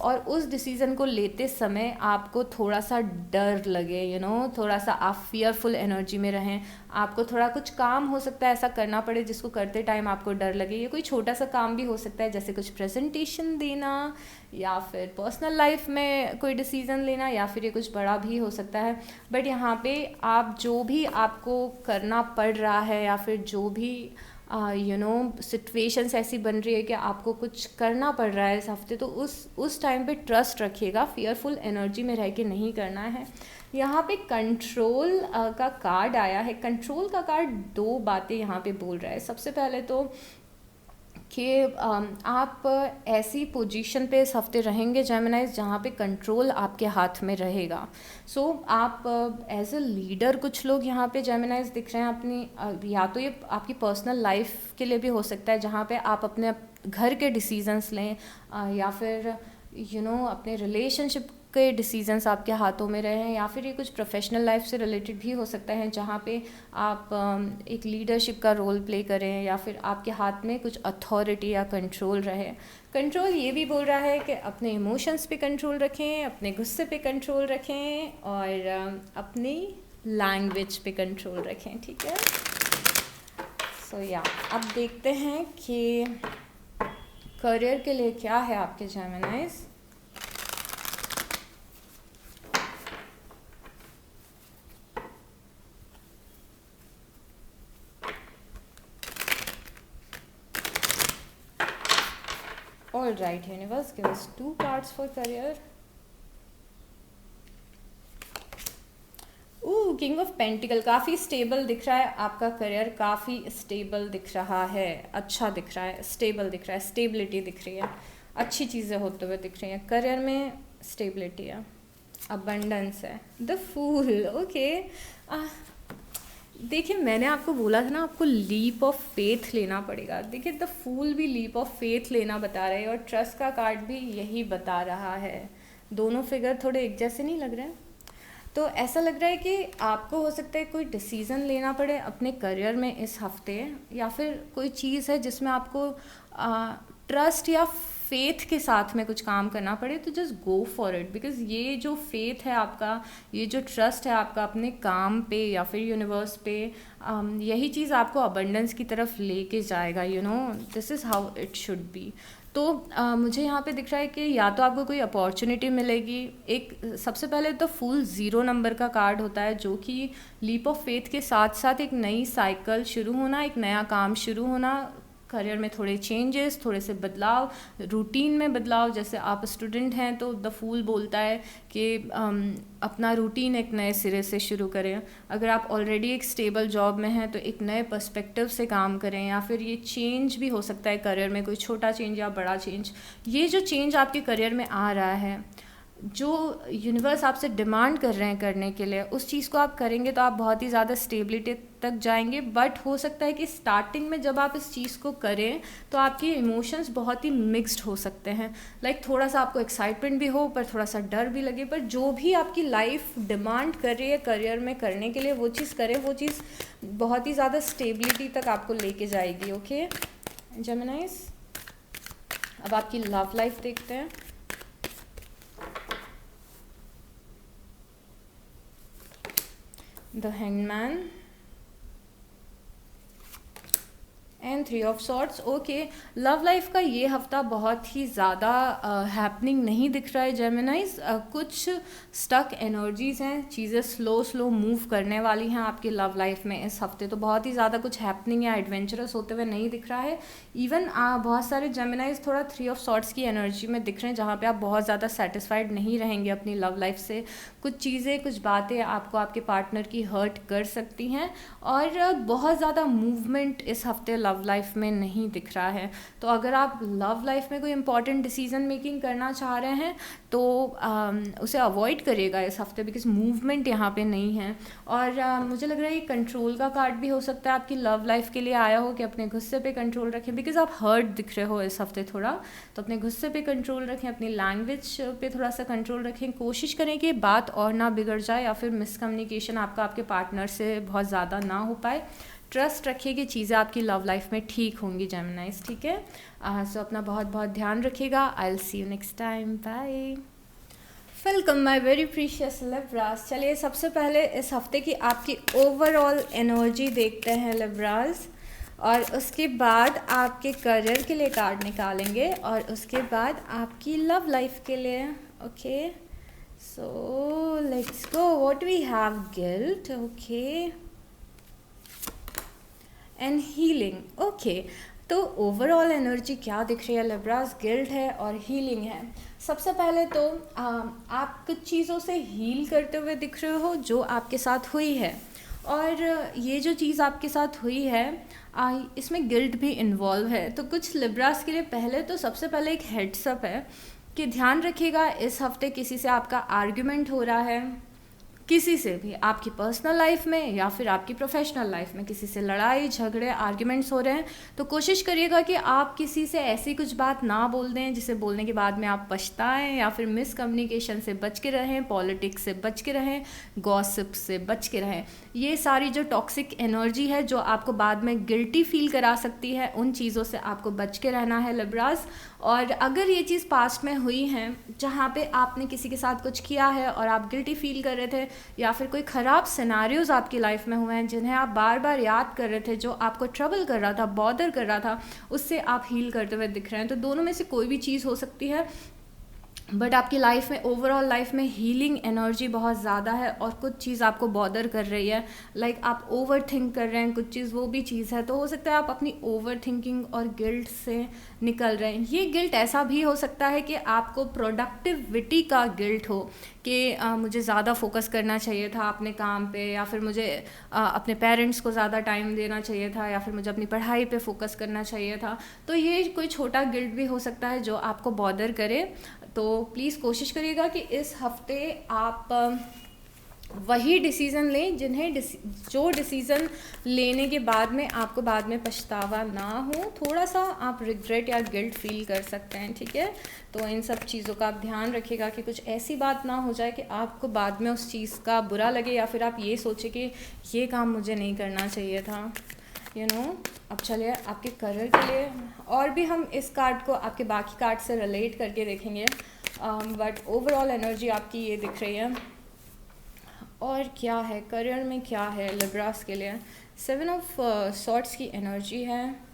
और उस डिसीज़न को लेते समय आपको थोड़ा सा डर लगे, थोड़ा सा आप फियरफुल एनर्जी में रहें। आपको थोड़ा कुछ काम हो सकता है ऐसा करना पड़े जिसको करते टाइम आपको डर लगे। ये कोई छोटा सा काम भी हो सकता है जैसे कुछ प्रेजेंटेशन देना या फिर पर्सनल लाइफ में कोई डिसीज़न लेना या फिर ये कुछ बड़ा भी हो सकता है। बट यहाँ पे आप जो भी आपको करना पड़ रहा है या फिर जो भी सिचुएशंस ऐसी बन रही है कि आपको कुछ करना पड़ रहा है इस हफ्ते, तो उस टाइम पे ट्रस्ट रखिएगा, फियरफुल एनर्जी में रह के नहीं करना है। यहाँ पे कंट्रोल का कार्ड आया है। कंट्रोल का कार्ड दो बातें यहाँ पे बोल रहा है। सबसे पहले तो कि आप ऐसी पोजीशन पे इस हफ्ते रहेंगे जेमिनाइज जहाँ पे कंट्रोल आपके हाथ में रहेगा। सो आप एज अ लीडर, कुछ लोग यहाँ पे जेमिनाइज दिख रहे हैं अपनी या तो ये आपकी पर्सनल लाइफ के लिए भी हो सकता है जहाँ पे आप अपने घर के डिसीजंस लें, या फिर अपने रिलेशनशिप के डिसीजंस आपके हाथों में रहे हैं, या फिर ये कुछ प्रोफेशनल लाइफ से रिलेटेड भी हो सकता है जहाँ पे आप एक लीडरशिप का रोल प्ले करें, या फिर आपके हाथ में कुछ अथॉरिटी या कंट्रोल रहे। कंट्रोल ये भी बोल रहा है कि अपने इमोशंस पे कंट्रोल रखें, अपने गुस्से पे कंट्रोल रखें, और अपनी लैंग्वेज पे कंट्रोल रखें, ठीक है। सो या अब देखते हैं कि करियर के लिए क्या है आपके जेमिनाइज। All right, universe, give us 2 cards for career. King of pentacle, काफ़ी स्टेबल दिख रहा है आपका करियर, काफ़ी स्टेबल दिख रहा है, अच्छा दिख रहा है, स्टेबल दिख रहा है, स्टेबिलिटी दिख रही है, अच्छी चीज़ें होते हुए दिख रही हैं करियर में, स्टेबिलिटी है, अबंडेंस है, द फूल। ओके, देखिए मैंने आपको बोला था ना आपको लीप ऑफ फेथ लेना पड़ेगा। देखिए द फूल भी लीप ऑफ फेथ लेना बता रहे हैं और ट्रस्ट का कार्ड भी यही बता रहा है। दोनों फिगर थोड़े एक जैसे नहीं लग रहे हैं? तो ऐसा लग रहा है कि आपको हो सकता है कोई डिसीज़न लेना पड़े अपने करियर में इस हफ्ते, या फिर कोई चीज़ है जिसमें आपको ट्रस्ट या फेथ के साथ में कुछ काम करना पड़े, तो just go for it. Because ये जो फेथ है आपका, ये जो ट्रस्ट है आपका अपने काम पे या फिर यूनिवर्स पे, यही चीज़ आपको अबंडेंस की तरफ लेके जाएगा। This is how it should be. तो मुझे यहाँ पे दिख रहा है कि या तो आपको कोई अपॉर्चुनिटी मिलेगी। एक सबसे पहले तो फुल 0 नंबर का कार्ड होता है, जो कि लीप ऑफ फेथ के साथ साथ एक नई साइकिल शुरू होना, एक नया काम शुरू होना, करियर में थोड़े चेंजेस, थोड़े से बदलाव, रूटीन में बदलाव। जैसे आप स्टूडेंट हैं तो द फूल बोलता है कि अपना रूटीन एक नए सिरे से शुरू करें। अगर आप ऑलरेडी एक स्टेबल जॉब में हैं तो एक नए पर्सपेक्टिव से काम करें, या फिर ये चेंज भी हो सकता है करियर में, कोई छोटा चेंज या बड़ा चेंज। ये जो चेंज आपके करियर में आ रहा है, जो यूनिवर्स आपसे डिमांड कर रहे हैं करने के लिए, उस चीज़ को आप करेंगे तो आप बहुत ही ज़्यादा स्टेबिलिटी तक जाएंगे। बट हो सकता है कि स्टार्टिंग में जब आप इस चीज़ को करें तो आपके इमोशंस बहुत ही मिक्स्ड हो सकते हैं। लाइक थोड़ा सा आपको एक्साइटमेंट भी हो, पर थोड़ा सा डर भी लगे। पर जो भी आपकी लाइफ डिमांड कर रही है करियर में करने के लिए, वो चीज़ करें। वो चीज़ बहुत ही ज़्यादा स्टेबिलिटी तक आपको लेके जाएगी। ओके जेमिनाइज, अब आपकी लव लाइफ देखते हैं। The Hangman and 3 of Swords. Okay, love life का ये हफ्ता बहुत ही ज़्यादा हैपनिंग नहीं दिख रहा है जेमिनाइज। कुछ स्टक एनर्जीज़ हैं, चीज़ें स्लो मूव करने वाली हैं आपकी लव लाइफ में इस हफ्ते। तो बहुत ही ज़्यादा कुछ हैपनिंग या एडवेंचरस होते हुए नहीं दिख रहा है। इवन बहुत सारे जेमिनाइज थोड़ा 3 ऑफ सॉर्ट्स की एनर्जी में दिख रहे हैं, जहाँ पे आप बहुत ज़्यादा सेटिस्फाइड नहीं रहेंगे अपनी लव लाइफ से। कुछ चीज़ें, कुछ बातें आपको आपके पार्टनर की हर्ट कर सकती हैं, और बहुत ज़्यादा मूवमेंट इस हफ्ते लव लाइफ में नहीं दिख रहा है। तो अगर आप लव लाइफ में कोई इंपॉर्टेंट डिसीजन मेकिंग करना चाह रहे हैं तो उसे अवॉइड करिएगा इस हफ्ते, बिकॉज मूवमेंट यहाँ पे नहीं है। और मुझे लग रहा है ये कंट्रोल का कार्ड भी हो सकता है आपकी लव लाइफ के लिए आया हो, कि अपने गुस्से पे कंट्रोल रखें, बिकॉज आप हर्ट दिख रहे हो इस हफ्ते थोड़ा। तो अपने गुस्से पे कंट्रोल रखें, अपनी लैंग्वेज पे थोड़ा सा कंट्रोल रखें। कोशिश करें कि बात और ना बिगड़ जाए, या फिर मिसकम्युनिकेशन आपका आपके पार्टनर से बहुत ज़्यादा ना हो पाए। ट्रस्ट रखिए कि चीज़ें आपकी लव लाइफ में ठीक होंगी जेमिनाइज, ठीक है। सो अपना बहुत बहुत ध्यान रखिएगा। I will see you next time, bye. Welcome my very precious Libras. चलिए सबसे पहले इस हफ्ते की आपकी ओवरऑल एनर्जी देखते हैं लिब्रास, और उसके बाद आपके करियर के लिए कार्ड निकालेंगे, और उसके बाद आपकी लव लाइफ के लिए। Okay, so let's go. What we have, guilt, okay, and healing. Okay, तो ओवरऑल एनर्जी क्या दिख रही है लिब्रास? गिल्ट है और हीलिंग है। सबसे पहले तो आप कुछ चीज़ों से हील करते हुए दिख रहे हो जो आपके साथ हुई है, और ये जो चीज़ आपके साथ हुई है, इसमें गिल्ट भी इन्वॉल्व है। तो कुछ लिब्रास के लिए पहले तो सबसे पहले एक हेड्सअप है कि ध्यान रखिएगा, इस हफ्ते किसी से आपका आर्ग्यूमेंट हो रहा है, किसी से भी, आपकी पर्सनल लाइफ में या फिर आपकी प्रोफेशनल लाइफ में किसी से लड़ाई झगड़े आर्ग्यूमेंट्स हो रहे हैं। तो कोशिश करिएगा कि आप किसी से ऐसी कुछ बात ना बोल दें जिसे बोलने के बाद में आप पछताएं, या फिर मिसकम्युनिकेशन से बच के रहें, पॉलिटिक्स से बच के रहें, गॉसिप से बच के रहें। ये सारी जो टॉक्सिक एनर्जी है जो आपको बाद में गिल्टी फील करा सकती है, उन चीज़ों से आपको बच के रहना है लिब्रास। और अगर ये चीज़ पास्ट में हुई है जहाँ पे आपने किसी के साथ कुछ किया है और आप गिल्टी फील कर रहे थे, या फिर कोई ख़राब सिनारियोज़ आपकी लाइफ में हुए हैं जिन्हें आप बार बार याद कर रहे थे, जो आपको ट्रबल कर रहा था, बॉदर कर रहा था, उससे आप हील करते हुए दिख रहे हैं। तो दोनों में से कोई भी चीज़ हो सकती है, बट आपकी लाइफ में, ओवरऑल लाइफ में हीलिंग एनर्जी बहुत ज़्यादा है और कुछ चीज़ आपको बॉदर कर रही है, लाइक आप ओवर थिंक कर रहे हैं कुछ चीज़, वो भी चीज़ है। तो हो सकता है आप अपनी ओवर थिंकिंग और गिल्ट से निकल रहे हैं। ये गिल्ट ऐसा भी हो सकता है कि आपको प्रोडक्टिविटी का गिल्ट हो कि मुझे ज़्यादा फोकस करना चाहिए था अपने काम पे, या फिर मुझे अपने पेरेंट्स को ज़्यादा टाइम देना चाहिए था, या फिर मुझे अपनी पढ़ाई पे फोकस करना चाहिए था। तो ये कोई छोटा गिल्ट भी हो सकता है जो आपको बॉदर करे। तो प्लीज़ कोशिश करिएगा कि इस हफ्ते आप वही डिसीज़न लें जो डिसीज़न लेने के बाद में आपको बाद में पछतावा ना हो। थोड़ा सा आप रिग्रेट या गिल्ट फील कर सकते हैं, ठीक है। तो इन सब चीज़ों का आप ध्यान रखिएगा कि कुछ ऐसी बात ना हो जाए कि आपको बाद में उस चीज़ का बुरा लगे, या फिर आप ये सोचें कि ये काम मुझे नहीं करना चाहिए था, अब चलिए आपके करियर के लिए और भी हम इस कार्ड को आपके बाकी कार्ड से रिलेट करके देखेंगे, बट ओवरऑल एनर्जी आपकी ये दिख रही है। और क्या है करियर में, क्या है लिब्रास के लिए? 7 ऑफ सॉर्ड्स की एनर्जी है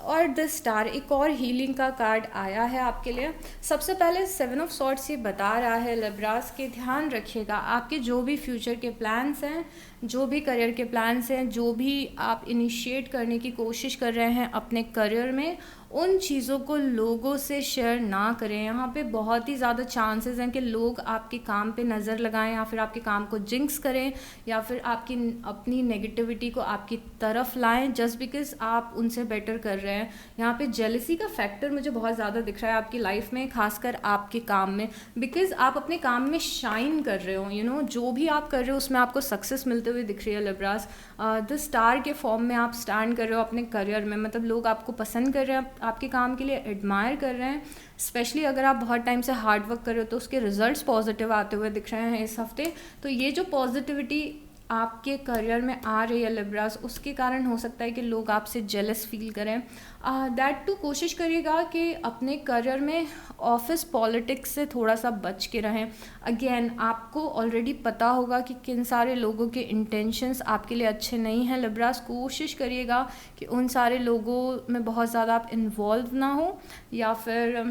और द स्टार, एक और हीलिंग का कार्ड आया है आपके लिए। सबसे पहले 7 ऑफ सॉर्ड्स ये बता रहा है लिब्रास के ध्यान रखिएगा, आपके जो भी फ्यूचर के प्लान्स हैं, जो भी करियर के प्लान्स हैं, जो भी आप इनिशिएट करने की कोशिश कर रहे हैं अपने करियर में, उन चीज़ों को लोगों से शेयर ना करें। यहाँ पे बहुत ही ज़्यादा चांसेस हैं कि लोग आपके काम पे नज़र लगाएं, या फिर आपके काम को जिंक्स करें, या फिर आपकी अपनी नेगेटिविटी को आपकी तरफ लाएं जस्ट बिकॉज आप उनसे बेटर कर रहे हैं। यहाँ पे जेलसी का फैक्टर मुझे बहुत ज़्यादा दिख रहा है आपकी लाइफ में, खासकर आपके काम में, बिकॉज आप अपने काम में शाइन कर रहे हो, जो भी आप कर रहे हो उसमें आपको सक्सेस मिलते हुए दिख रही है लिब्रास। द स्टार के फॉर्म में आप स्टैंड कर रहे हो अपने करियर में, मतलब लोग आपको पसंद कर रहे हैं, आपके काम के लिए एडमायर कर रहे हैं। स्पेशली अगर आप बहुत टाइम से हार्ड वर्क कर रहे हो तो उसके रिजल्ट्स पॉजिटिव आते हुए दिख रहे हैं इस हफ्ते। तो ये जो पॉजिटिविटी आपके करियर में आ रही है लिब्रास, उसके कारण हो सकता है कि लोग आपसे जेलस फील करें। दैट टू कोशिश करिएगा कि अपने करियर में ऑफिस पॉलिटिक्स से थोड़ा सा बच के रहें। अगेन आपको ऑलरेडी पता होगा कि किन सारे लोगों के इंटेंशंस आपके लिए अच्छे नहीं हैं लिब्रास। कोशिश करिएगा कि उन सारे लोगों में बहुत ज़्यादा आप इन्वॉल्व ना हो, या फिर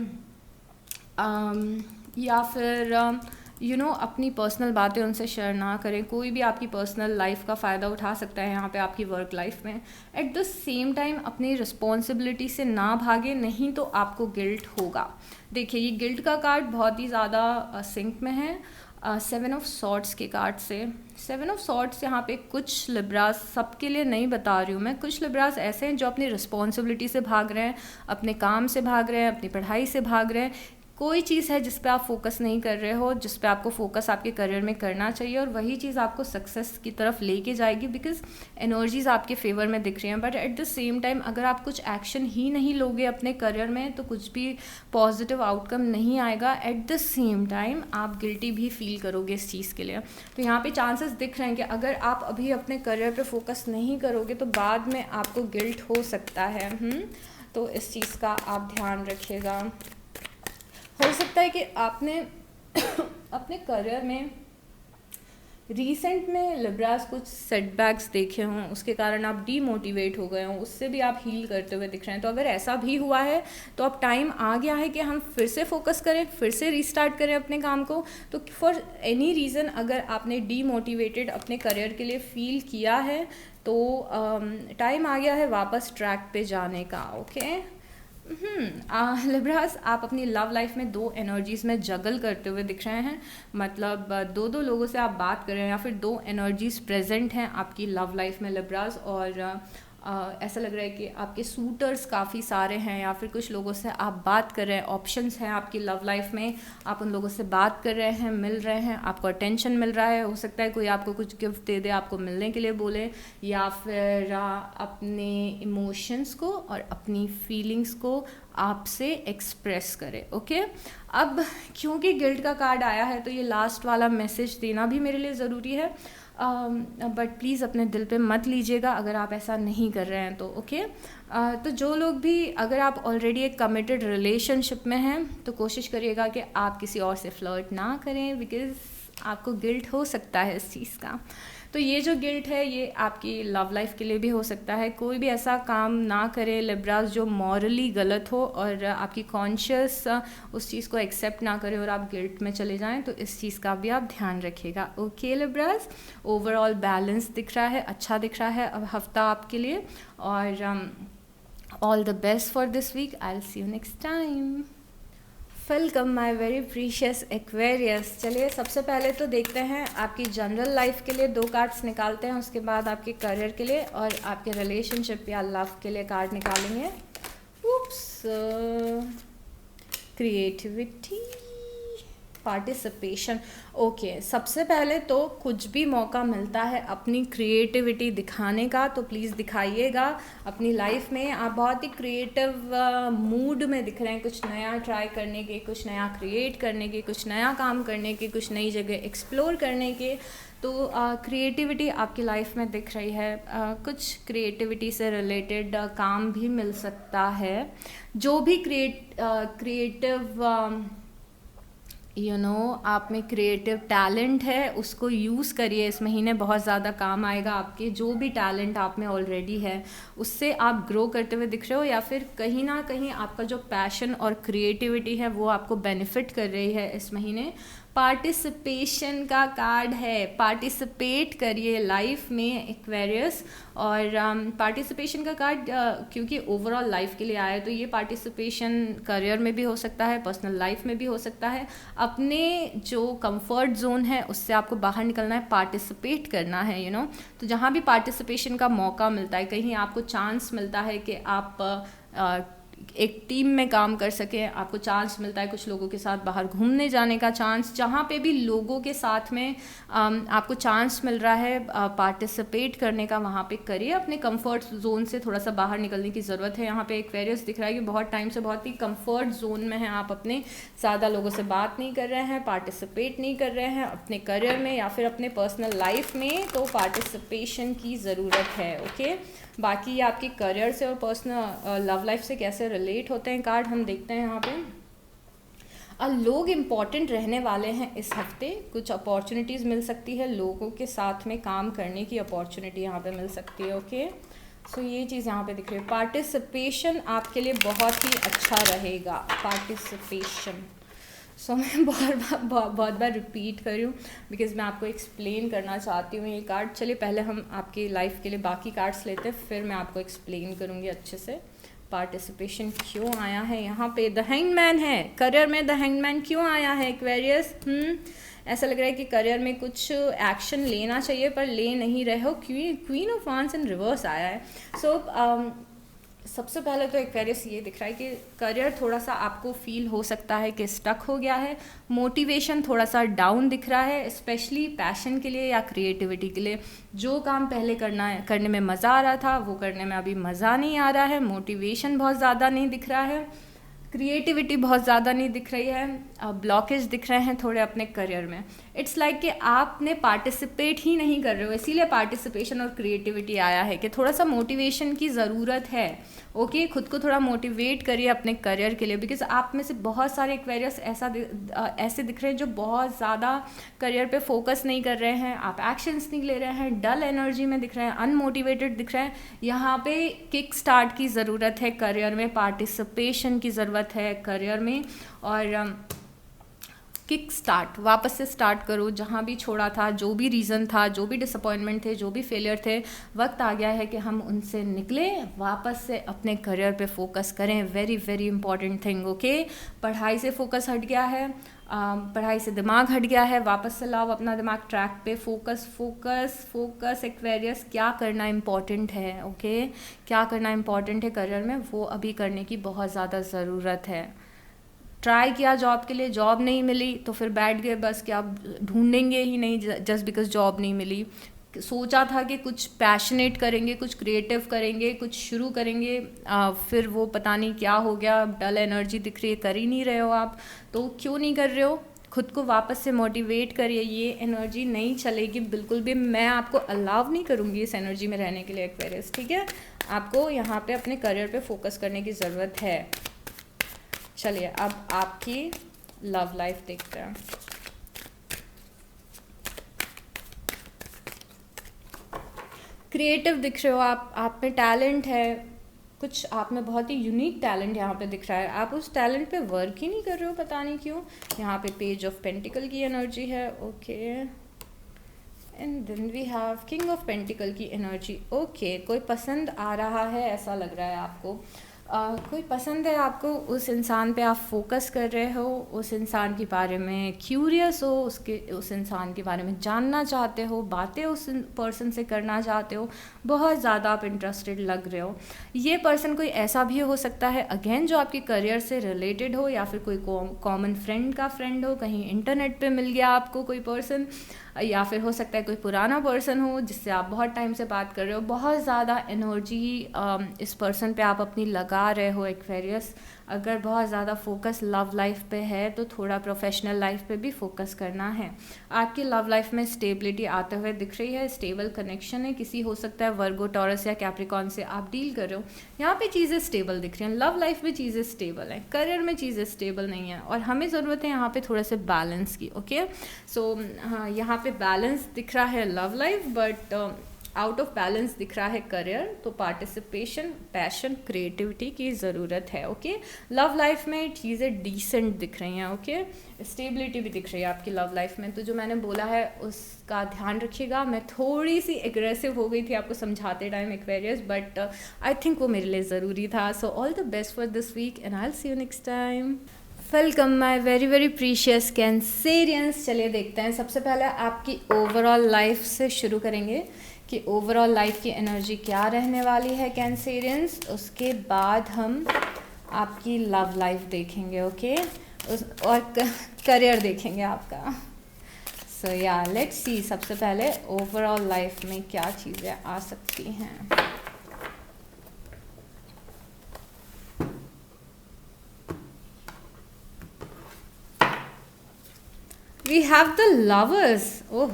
अपनी पर्सनल बातें उनसे शेयर ना करें। कोई भी आपकी पर्सनल लाइफ का फ़ायदा उठा सकता है यहाँ पे आपकी वर्क लाइफ में। एट द सेम टाइम अपनी रिस्पॉन्सिबिलिटी से ना भागे, नहीं तो आपको गिल्ट होगा। देखिए ये गिल्ट का कार्ड बहुत ही ज़्यादा सिंक में है 7 ऑफ सॉर्ड्स के कार्ड से। 7 ऑफ सॉर्ड्स यहाँ पे कुछ लिब्रास, सबके लिए नहीं बता रही हूँ मैं, कुछ लिब्रास ऐसे हैं जो अपनी रिस्पॉन्सिबिलिटी से भाग रहे हैं, अपने काम से भाग रहे हैं, अपनी पढ़ाई से भाग रहे हैं। कोई चीज़ है जिस पे आप फोकस नहीं कर रहे हो, जिस पे आपको फोकस आपके करियर में करना चाहिए, और वही चीज़ आपको सक्सेस की तरफ लेके जाएगी, बिकॉज एनर्जीज आपके फेवर में दिख रही हैं। But at the same time अगर आप कुछ एक्शन ही नहीं लोगे अपने करियर में तो कुछ भी पॉजिटिव आउटकम नहीं आएगा। एट द सेम टाइम आप गिल्टी भी फील करोगे इस चीज़ के लिए। तो यहाँ पे चांसेस दिख रहे हैं कि अगर आप अभी अपने करियर पे फोकस नहीं करोगे तो बाद में आपको गिल्ट हो सकता है। तो इस चीज़ का आप ध्यान रखिएगा। हो सकता है कि आपने अपने करियर में रीसेंट में लिब्रास कुछ सेटबैक्स देखे हों, उसके कारण आप डीमोटिवेट हो गए हों, उससे भी आप हील करते हुए दिख रहे हैं। तो अगर ऐसा भी हुआ है तो अब टाइम आ गया है कि हम फिर से फोकस करें, फिर से रीस्टार्ट करें अपने काम को। तो फॉर एनी रीज़न अगर आपने डीमोटिवेटेड अपने करियर के लिए फील किया है तो टाइम आ गया है वापस ट्रैक पे जाने का। ओके, लिब्रास, आप अपनी लव लाइफ में दो एनर्जीज़ में जगल करते हुए दिख रहे हैं। मतलब दो दो लोगों से आप बात कर रहे हैं या फिर दो एनर्जीज़ प्रेजेंट हैं आपकी लव लाइफ में लिब्रास। और ऐसा लग रहा है कि आपके सूटर्स काफ़ी सारे हैं या फिर कुछ लोगों से आप बात कर रहे हैं, ऑप्शंस हैं आपकी लव लाइफ में, आप उन लोगों से बात कर रहे हैं, मिल रहे हैं, आपको अटेंशन मिल रहा है। हो सकता है कोई आपको कुछ गिफ्ट दे दे, आपको मिलने के लिए बोले, या फिर अपने इमोशंस को और अपनी फीलिंग्स को आपसे एक्सप्रेस करे। ओके, अब क्योंकि गिल्ट का कार्ड आया है तो ये लास्ट वाला मैसेज देना भी मेरे लिए ज़रूरी है। बट प्लीज़ अपने दिल पे मत लीजिएगा अगर आप ऐसा नहीं कर रहे हैं तो। ओके, तो जो लोग भी, अगर आप ऑलरेडी एक कमिटेड रिलेशनशिप में हैं तो कोशिश करिएगा कि आप किसी और से फ्लर्ट ना करें, बिकॉज़ आपको गिल्ट हो सकता है इस चीज़ का। तो ये जो गिल्ट है ये आपकी लव लाइफ के लिए भी हो सकता है। कोई भी ऐसा काम ना करे लिब्रास जो मॉरली गलत हो और आपकी कॉन्शियस उस चीज़ को एक्सेप्ट ना करे और आप गिल्ट में चले जाएं, तो इस चीज़ का भी आप ध्यान रखिएगा। ओके लिब्रास, ओवरऑल बैलेंस दिख रहा है, अच्छा दिख रहा है अब हफ्ता आपके लिए। और all the best for this week. I will see you next time. Welcome my very precious Aquarius. चलिए सबसे पहले तो देखते हैं आपकी जनरल लाइफ के लिए, दो कार्ड्स निकालते हैं, उसके बाद आपके करियर के लिए और आपके रिलेशनशिप या लव के लिए कार्ड निकालेंगे। उप्स, क्रिएटिविटी, पार्टिसिपेशन। ओके, सबसे पहले तो कुछ भी मौका मिलता है अपनी क्रिएटिविटी दिखाने का तो प्लीज़ दिखाइएगा अपनी लाइफ में। आप बहुत ही क्रिएटिव मूड में दिख रहे हैं, कुछ नया ट्राई करने के, कुछ नया क्रिएट करने के, कुछ नया काम करने के, कुछ नई जगह एक्सप्लोर करने के। तो क्रिएटिविटी आपकी लाइफ में दिख रही है। कुछ क्रिएटिविटी से रिलेटेड काम भी मिल सकता है। जो भी क्रिएटिव आप में क्रिएटिव टैलेंट है उसको यूज़ करिए। इस महीने बहुत ज़्यादा काम आएगा आपके। जो भी टैलेंट आप में ऑलरेडी है उससे आप ग्रो करते हुए दिख रहे हो, या फिर कहीं ना कहीं आपका जो पैशन और क्रिएटिविटी है वो आपको बेनिफिट कर रही है इस महीने। पार्टिसिपेशन का कार्ड है, पार्टिसिपेट करिए लाइफ में एक्वेरियस। और पार्टिसिपेशन का कार्ड क्योंकि ओवरऑल लाइफ के लिए आया है तो ये पार्टिसिपेशन करियर में भी हो सकता है, पर्सनल लाइफ में भी हो सकता है। अपने जो कंफर्ट जोन है उससे आपको बाहर निकलना है, पार्टिसिपेट करना है तो जहाँ भी पार्टिसिपेशन का मौका मिलता है, कहीं आपको चांस मिलता है कि आप एक टीम में काम कर सकें, आपको चांस मिलता है कुछ लोगों के साथ बाहर घूमने जाने का चांस, जहाँ पे भी लोगों के साथ में आपको चांस मिल रहा है पार्टिसिपेट करने का, वहाँ पे करिए। अपने कंफर्ट जोन से थोड़ा सा बाहर निकलने की ज़रूरत है। यहाँ पे एक्वेरियस दिख रहा है कि बहुत टाइम से बहुत ही कंफर्ट जोन में हैं आप, अपने ज़्यादा लोगों से बात नहीं कर रहे हैं, पार्टिसिपेट नहीं कर रहे हैं अपने करियर में या फिर अपने पर्सनल लाइफ में, तो पार्टिसिपेशन की ज़रूरत है। ओके, बाकी आपके करियर से और पर्सनल लव लाइफ से कैसे रिलेट होते हैं कार्ड हम देखते हैं यहाँ पे। लोग इम्पॉर्टेंट रहने वाले हैं इस हफ्ते, कुछ अपॉर्चुनिटीज़ मिल सकती है, लोगों के साथ में काम करने की अपॉर्चुनिटी यहाँ पे मिल सकती है। ओके, सो ये चीज़ यहाँ पे दिख रही है। पार्टिसिपेशन आपके लिए बहुत ही अच्छा रहेगा, पार्टिसिपेशन। सो मैं बहुत बार रिपीट कर रही हूँ बिकॉज़ मैं आपको एक्सप्लेन करना चाहती हूँ ये कार्ड। चलिए पहले हम आपकी लाइफ के लिए बाकी कार्ड्स लेते हैं, फिर मैं आपको एक्सप्लेन करूँगी अच्छे से पार्टिसिपेशन क्यों आया है। यहाँ पे द हैंगमैन है, करियर में द हैंगमैन क्यों आया है एक्वेरियस। ऐसा लग रहा है कि करियर में कुछ एक्शन लेना चाहिए पर ले नहीं रहे हो। Queen of wands in reverse आया है। सो सबसे पहले तो एक्वेरियस ये दिख रहा है कि करियर थोड़ा सा आपको फील हो सकता है कि स्टक हो गया है, मोटिवेशन थोड़ा सा डाउन दिख रहा है, स्पेशली पैशन के लिए या क्रिएटिविटी के लिए। जो काम पहले करने में मज़ा आ रहा था वो करने में अभी मज़ा नहीं आ रहा है, मोटिवेशन बहुत ज़्यादा नहीं दिख रहा है, क्रिएटिविटी बहुत ज़्यादा नहीं दिख रही है, ब्लॉकेज दिख रहे हैं थोड़े अपने करियर में। इट्स लाइक कि आपने पार्टिसिपेट ही नहीं कर रहे हो, इसीलिए पार्टिसिपेशन और क्रिएटिविटी आया है कि थोड़ा सा मोटिवेशन की ज़रूरत है। ओके, खुद को थोड़ा मोटिवेट करिए अपने करियर के लिए, बिकॉज आप में से बहुत सारे एक्वेरियस ऐसे दिख रहे हैं जो बहुत ज़्यादा करियर पे फोकस नहीं कर रहे हैं, आप एक्शंस नहीं ले रहे हैं, डल एनर्जी में दिख रहे हैं, अनमोटिवेटेड दिख रहे हैं। यहाँ पे किक स्टार्ट की ज़रूरत है करियर में, पार्टिसिपेशन की ज़रूरत है करियर में। और किक स्टार्ट, वापस से स्टार्ट करो जहाँ भी छोड़ा था, जो भी रीज़न था, जो भी डिसअपॉइंटमेंट थे, जो भी फेलियर थे, वक्त आ गया है कि हम उनसे निकलें, वापस से अपने करियर पे फोकस करें। Very very important thing, okay. पढ़ाई से फोकस हट गया है, पढ़ाई से दिमाग हट गया है, वापस से लाओ अपना दिमाग ट्रैक पे। फोकस फोकस फोकस एक्वेरियस, क्या करना इम्पॉर्टेंट है, ओके, क्या करना इम्पॉर्टेंट है करियर में, वो अभी करने की बहुत ज़्यादा ज़रूरत है। ट्राई किया जॉब के लिए, जॉब नहीं मिली तो फिर बैठ गए बस कि आप ढूंढेंगे ही नहीं जस्ट बिकॉज जॉब नहीं मिली। सोचा था कि कुछ पैशनेट करेंगे, कुछ क्रिएटिव करेंगे, कुछ शुरू करेंगे, फिर वो पता नहीं क्या हो गया, डल एनर्जी दिख रही है, कर ही नहीं रहे हो आप। तो क्यों नहीं कर रहे हो? खुद को वापस से मोटिवेट करिए। ये एनर्जी नहीं चलेगी बिल्कुल भी, मैं आपको अलाउ नहीं करूँगी इस एनर्जी में रहने के लिए एक्वेरियस, ठीक है। आपको यहाँ पे अपने करियर पे फोकस करने की ज़रूरत है। चलिए अब आपकी लव लाइफ देखते हैं। क्रिएटिव दिख रहे हो आप में टैलेंट है, कुछ आप में बहुत ही यूनिक टैलेंट यहाँ पे दिख रहा है, आप उस टैलेंट पे वर्क ही नहीं कर रहे हो, पता नहीं क्यों। यहाँ पे पेज ऑफ पेंटिकल की एनर्जी है, okay, and then we have King of Pentacle की एनर्जी, ओके। कोई पसंद आ रहा है ऐसा लग रहा है आपको, कोई पसंद है आपको, उस इंसान पे आप फोकस कर रहे हो, उस इंसान के बारे में क्यूरियस हो, उस इंसान के बारे में जानना चाहते हो, बातें उस पर्सन से करना चाहते हो, बहुत ज़्यादा आप इंटरेस्टेड लग रहे हो। ये पर्सन कोई ऐसा भी हो सकता है अगेन जो आपके करियर से रिलेटेड हो, या फिर कोई कॉमन फ्रेंड का फ्रेंड हो, कहीं इंटरनेट पे मिल गया आपको कोई पर्सन, या फिर हो सकता है कोई पुराना पर्सन हो जिससे आप बहुत टाइम से बात कर रहे हो। बहुत ज़्यादा एनर्जी इस पर्सन पे आप अपनी लगा रहे हो एक्वेरियस। अगर बहुत ज़्यादा फोकस लव लाइफ पे है तो थोड़ा प्रोफेशनल लाइफ पे भी फोकस करना है। आपकी लव लाइफ में स्टेबिलिटी आते हुए दिख रही है, स्टेबल कनेक्शन है, किसी हो सकता है वर्गो, टॉरस या कैप्रिकॉन से आप डील कर रहे हो। यहाँ पे चीज़ें स्टेबल दिख रही हैं, लव लाइफ में चीज़ें स्टेबल हैं, करियर में चीज़ें स्टेबल नहीं हैं, और हमें ज़रूरत है यहाँ पे थोड़ा से बैलेंस की, ओके। सो हाँ, यहाँ पे बैलेंस दिख रहा है love life, but out of balance दिख रहा है करियर। तो पार्टिसिपेशन, पैशन, क्रिएटिविटी की ज़रूरत है, ओके। लव लाइफ में चीज़ें डिसेंट दिख रही हैं, ओके। स्टेबिलिटी भी दिख रही है आपकी लव लाइफ में। तो जो मैंने बोला है उसका ध्यान रखिएगा। मैं थोड़ी सी एग्रेसिव हो गई थी आपको समझाते time Aquarius, but I think वो मेरे लिए ज़रूरी था। So all the best for this week and I will see you next time. Welcome my very very precious Cancerians. चलिए देखते हैं, सबसे पहले आपकी ओवरऑल लाइफ से शुरू करेंगे कि ओवरऑल लाइफ की एनर्जी क्या रहने वाली है कैंसेरियंस। उसके बाद हम आपकी लव लाइफ देखेंगे, ओके, और करियर देखेंगे आपका। सो या लेट्स सी, सबसे पहले ओवरऑल लाइफ में क्या चीज़ें आ सकती हैं। We have the lovers. Oh,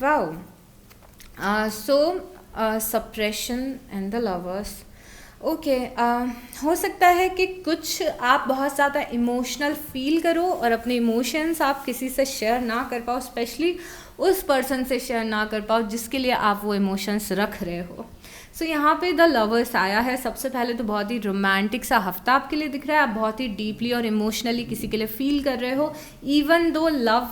wow. So suppression and the lovers. Okay, हो सकता है कि कुछ आप बहुत ज़्यादा इमोशनल फील करो और अपने इमोशंस आप किसी से शेयर ना कर पाओ, स्पेशली उस पर्सन से शेयर ना कर पाओ जिसके लिए आप वो इमोशंस रख रहे हो। सो यहाँ पे द लवर्स आया है। सबसे पहले तो बहुत ही रोमांटिक सा हफ्ता आपके लिए दिख रहा है, आप बहुत ही डीपली और इमोशनली किसी के लिए फील कर रहे हो। इवन दो लव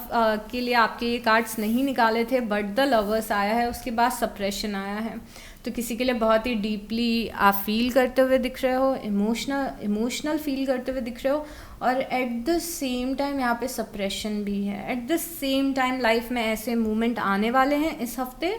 के लिए आपके ये कार्ड्स नहीं निकाले थे, बट द लवर्स आया है, उसके बाद सप्रेशन आया है। तो किसी के लिए बहुत ही डीपली आप फील करते हुए दिख रहे हो, इमोशनल फील करते हुए दिख रहे हो, और एट द सेम टाइम यहाँ पे सप्रेशन भी है। Eight the same time life में ऐसे मोमेंट आने वाले हैं इस हफ्ते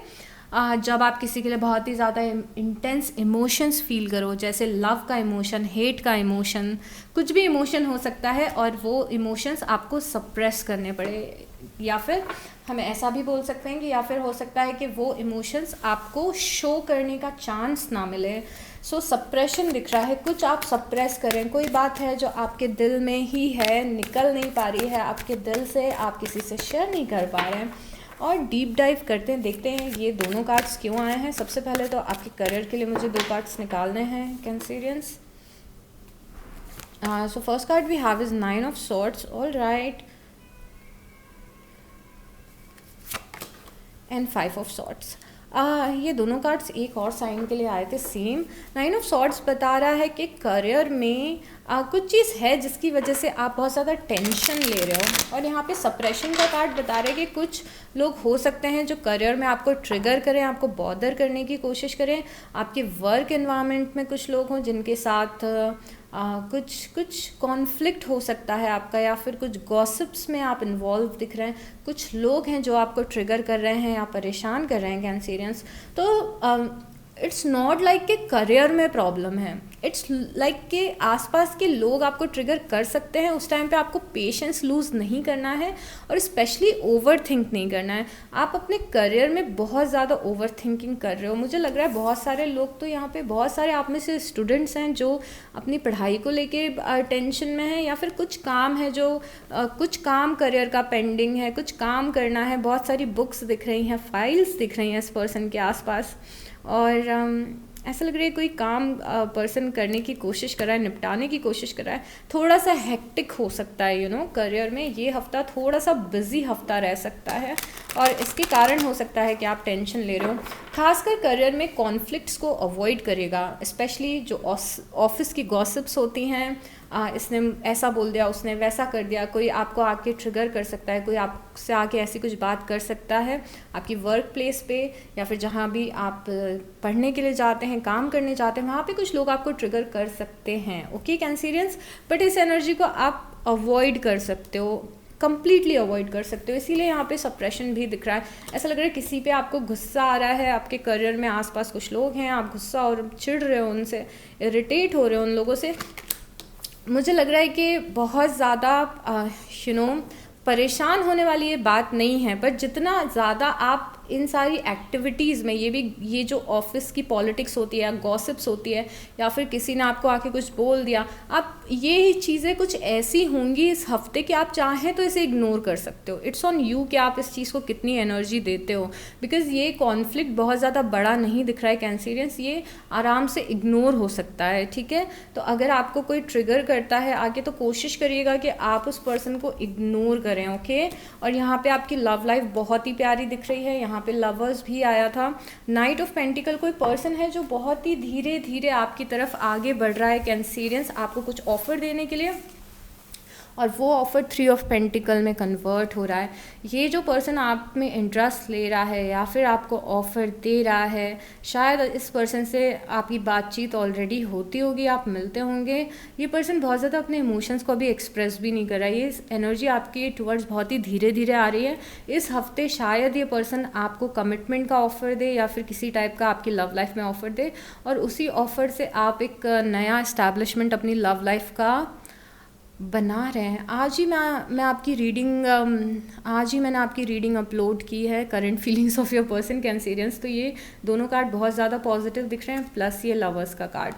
जब आप किसी के लिए बहुत ही ज़्यादा इंटेंस इमोशंस फील करो, जैसे लव का इमोशन, हेट का इमोशन, कुछ भी इमोशन हो सकता है, और वो इमोशंस आपको सप्रेस करने पड़े, या फिर हम ऐसा भी बोल सकते हैं कि या फिर हो सकता है कि वो इमोशंस आपको शो करने का चांस ना मिले। सो सप्रेशन दिख रहा है, कुछ आप सप्रेस करें, कोई बात है जो आपके दिल में ही है, निकल नहीं पा रही है आपके दिल से, आप किसी से शेयर नहीं कर पा रहे हैं। और डीप डाइव करते हैं, देखते हैं ये दोनों कार्ड्स क्यों आए हैं। सबसे पहले तो आपके करियर के लिए मुझे दो कार्ड्स निकालने हैं Cancerians. So first card we have is 9 of Swords, all right, and 5 of Swords. ये दोनों कार्ड्स एक और साइन के लिए आए थे सेम। 9 ऑफ सॉर्ड्स बता रहा है कि करियर में कुछ चीज़ है जिसकी वजह से आप बहुत ज़्यादा टेंशन ले रहे हो, और यहाँ पे सप्रेशन का कार्ड बता रहे हैं कि कुछ लोग हो सकते हैं जो करियर में आपको ट्रिगर करें, आपको बॉदर करने की कोशिश करें। आपके वर्क एनवायरनमेंट में कुछ लोग हों जिनके साथ कुछ कॉन्फ्लिक्ट हो सकता है आपका, या फिर कुछ गॉसिप्स में आप इन्वॉल्व दिख रहे हैं। कुछ लोग हैं जो आपको ट्रिगर कर रहे हैं या परेशान कर रहे हैं कैंसेरियंस। तो इट्स नॉट लाइक कि करियर में प्रॉब्लम है, इट्स लाइक कि आसपास के लोग आपको ट्रिगर कर सकते हैं। उस टाइम पे आपको पेशेंस लूज़ नहीं करना है, और स्पेशली ओवर थिंक नहीं करना है। आप अपने करियर में बहुत ज़्यादा ओवर थिंकिंग कर रहे हो। मुझे लग रहा है बहुत सारे लोग, तो यहाँ पे बहुत सारे आप में से स्टूडेंट्स हैं जो अपनी पढ़ाई को लेके टेंशन में हैं, या फिर कुछ काम है जो कुछ काम करियर का पेंडिंग है, कुछ काम करना है। बहुत सारी बुक्स दिख रही हैं, फाइल्स दिख रही हैं इस पर्सन के आसपास, और ऐसा लग रहा है कोई काम पर्सन करने की कोशिश कर रहा है, निपटाने की कोशिश कर रहा है। थोड़ा सा हेक्टिक हो सकता है करियर में ये हफ्ता, थोड़ा सा बिजी हफ्ता रह सकता है, और इसके कारण हो सकता है कि आप टेंशन ले रहे हो। खासकर करियर में कॉन्फ्लिक्ट्स को अवॉइड करेगा, स्पेशली जो ऑफिस की गॉसिप्स होती हैं, इसने ऐसा बोल दिया, उसने वैसा कर दिया, कोई आपको आके ट्रिगर कर सकता है, कोई आपसे आके ऐसी कुछ बात कर सकता है आपकी वर्क प्लेस पे, या फिर जहाँ भी आप पढ़ने के लिए जाते हैं, काम करने जाते हैं, वहाँ पे कुछ लोग आपको ट्रिगर कर सकते हैं। ओके कैंसेरियंस, बट इस एनर्जी को आप अवॉइड कर सकते हो, कंप्लीटली अवॉइड कर सकते हो। इसीलिए यहाँ पे सप्रेशन भी दिख रहा है। ऐसा लग रहा है किसी पे आपको गुस्सा आ रहा है, आपके करियर में आसपास कुछ लोग हैं, आप गुस्सा और चिढ़ रहे हो उनसे, इरिटेट हो रहे हो उन लोगों से। मुझे लग रहा है कि बहुत ज़्यादा परेशान होने वाली ये बात नहीं है, पर जितना ज़्यादा आप इन सारी एक्टिविटीज़ में, ये जो ऑफिस की पॉलिटिक्स होती है या गॉसिप्स होती है, या फिर किसी ने आपको आके कुछ बोल दिया, आप ये चीज़ें कुछ ऐसी होंगी इस हफ्ते कि आप चाहें तो इसे इग्नोर कर सकते हो। इट्स ऑन यू कि आप इस चीज़ को कितनी एनर्जी देते हो, बिकॉज ये कॉन्फ्लिक्ट बहुत ज़्यादा बड़ा नहीं दिख रहा है कैंसेरियंस, ये आराम से इग्नोर हो सकता है। ठीक है, तो अगर आपको कोई ट्रिगर करता है आगे, तो कोशिश करिएगा कि आप उस पर्सन को इग्नोर करें। ओके, और यहाँ पे आपकी लव लाइफ बहुत ही प्यारी दिख रही है। यहाँ पे लवर्स भी आया था, नाइट ऑफ पेंटिकल, कोई पर्सन है जो बहुत ही धीरे धीरे आपकी तरफ आगे बढ़ रहा है कैंसेरियंस, आपको कुछ ऑफर देने के लिए, और वो ऑफ़र 3 ऑफ पेंटिकल में कन्वर्ट हो रहा है। ये जो पर्सन आप में इंटरेस्ट ले रहा है या फिर आपको ऑफ़र दे रहा है, शायद इस पर्सन से आपकी बातचीत ऑलरेडी होती होगी, आप मिलते होंगे। ये पर्सन बहुत ज़्यादा अपने इमोशंस को अभी एक्सप्रेस भी नहीं कर रहा है। ये एनर्जी आपकी टुवर्ड्स बहुत ही धीरे धीरे आ रही है। इस हफ्ते शायद ये पर्सन आपको कमिटमेंट का ऑफ़र दे, या फिर किसी टाइप का आपकी लव लाइफ में ऑफ़र दे, और उसी ऑफ़र से आप एक नया इस्टेब्लिशमेंट अपनी लव लाइफ का बना रहे हैं। आज ही मैंने आपकी रीडिंग अपलोड की है, current feelings of your person Cancerians. तो ये दोनों कार्ड बहुत ज़्यादा पॉजिटिव दिख रहे हैं, प्लस ये लवर्स का कार्ड।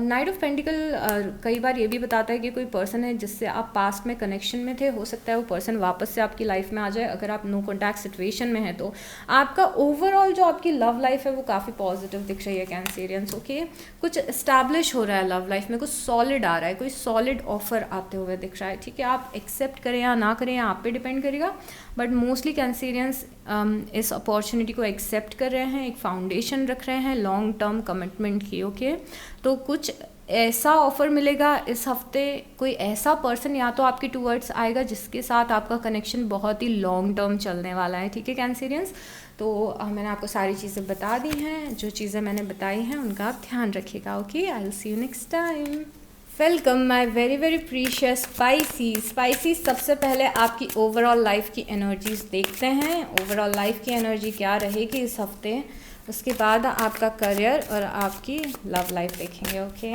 नाइट ऑफ पेंटिकल कई बार ये भी बताता है कि कोई पर्सन है जिससे आप पास्ट में कनेक्शन में थे, हो सकता है वो पर्सन वापस से आपकी लाइफ में आ जाए। अगर आप नो कॉन्टैक्ट सिचुएशन में है तो आपका ओवरऑल जो आपकी लव लाइफ है वो काफ़ी पॉजिटिव दिख रही है कैंसेरियंस। ओके, कुछ इस्टेब्लिश हो रहा है लव लाइफ में, कुछ सॉलिड आ रहा है, कोई सॉलिड ऑफर आते हुए दिख रहा है। ठीक है, आप एक्सेप्ट करें या ना करें आप पे डिपेंड करेगा, बट मोस्टली कैंसेरियंस इस अपॉर्चुनिटी को एक्सेप्ट कर रहे हैं, एक फाउंडेशन रख रहे हैं लॉन्ग टर्म कमिटमेंट की। ओके, तो कुछ ऐसा ऑफर मिलेगा इस हफ्ते, कोई ऐसा पर्सन या तो आपके टूवर्ड्स आएगा जिसके साथ आपका कनेक्शन बहुत ही लॉन्ग टर्म चलने वाला है। ठीक है कैंसेरियंस, तो मैंने आपको सारी चीज़ें बता दी हैं, जो चीज़ें मैंने बताई हैं उनका आप ध्यान रखिएगा। Okay, I will see you next time. Welcome my very very precious species. सबसे पहले आपकी ओवरऑल लाइफ की एनर्जीज देखते हैं, ओवरऑल लाइफ की एनर्जी क्या रहेगी इस हफ्ते, उसके बाद आपका करियर और आपकी लव लाइफ देखेंगे। Okay,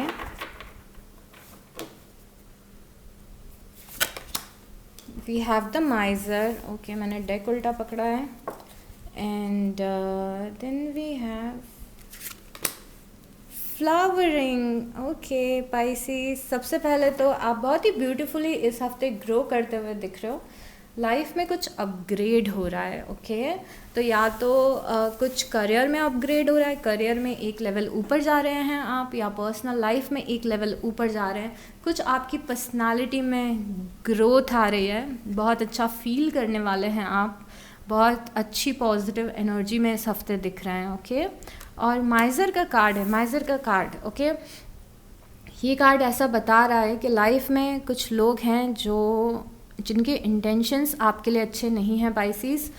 we have the miser. Okay, मैंने डेक उल्टा पकड़ा है, and then we have flowering. Okay Pisces, सबसे पहले तो आप बहुत ही ब्यूटीफुली इस हफ्ते ग्रो करते हुए दिख रहे हो, लाइफ में कुछ अपग्रेड हो रहा है। ओके, तो या तो कुछ करियर में अपग्रेड हो रहा है, करियर में एक लेवल ऊपर जा रहे हैं आप, या पर्सनल लाइफ में एक लेवल ऊपर जा रहे हैं। कुछ आपकी पर्सनालिटी में ग्रोथ आ रही है, बहुत अच्छा फील करने वाले हैं आप। बहुत अच्छी पॉजिटिव एनर्जी में इस हफ्ते दिख रहे हैं। ओके, और माइज़र का कार्ड है, माइज़र का कार्ड। ओके, ये कार्ड ऐसा बता रहा है कि लाइफ में कुछ लोग हैं जो जिनके इंटेंशंस आपके लिए अच्छे नहीं हैं पाइसिस।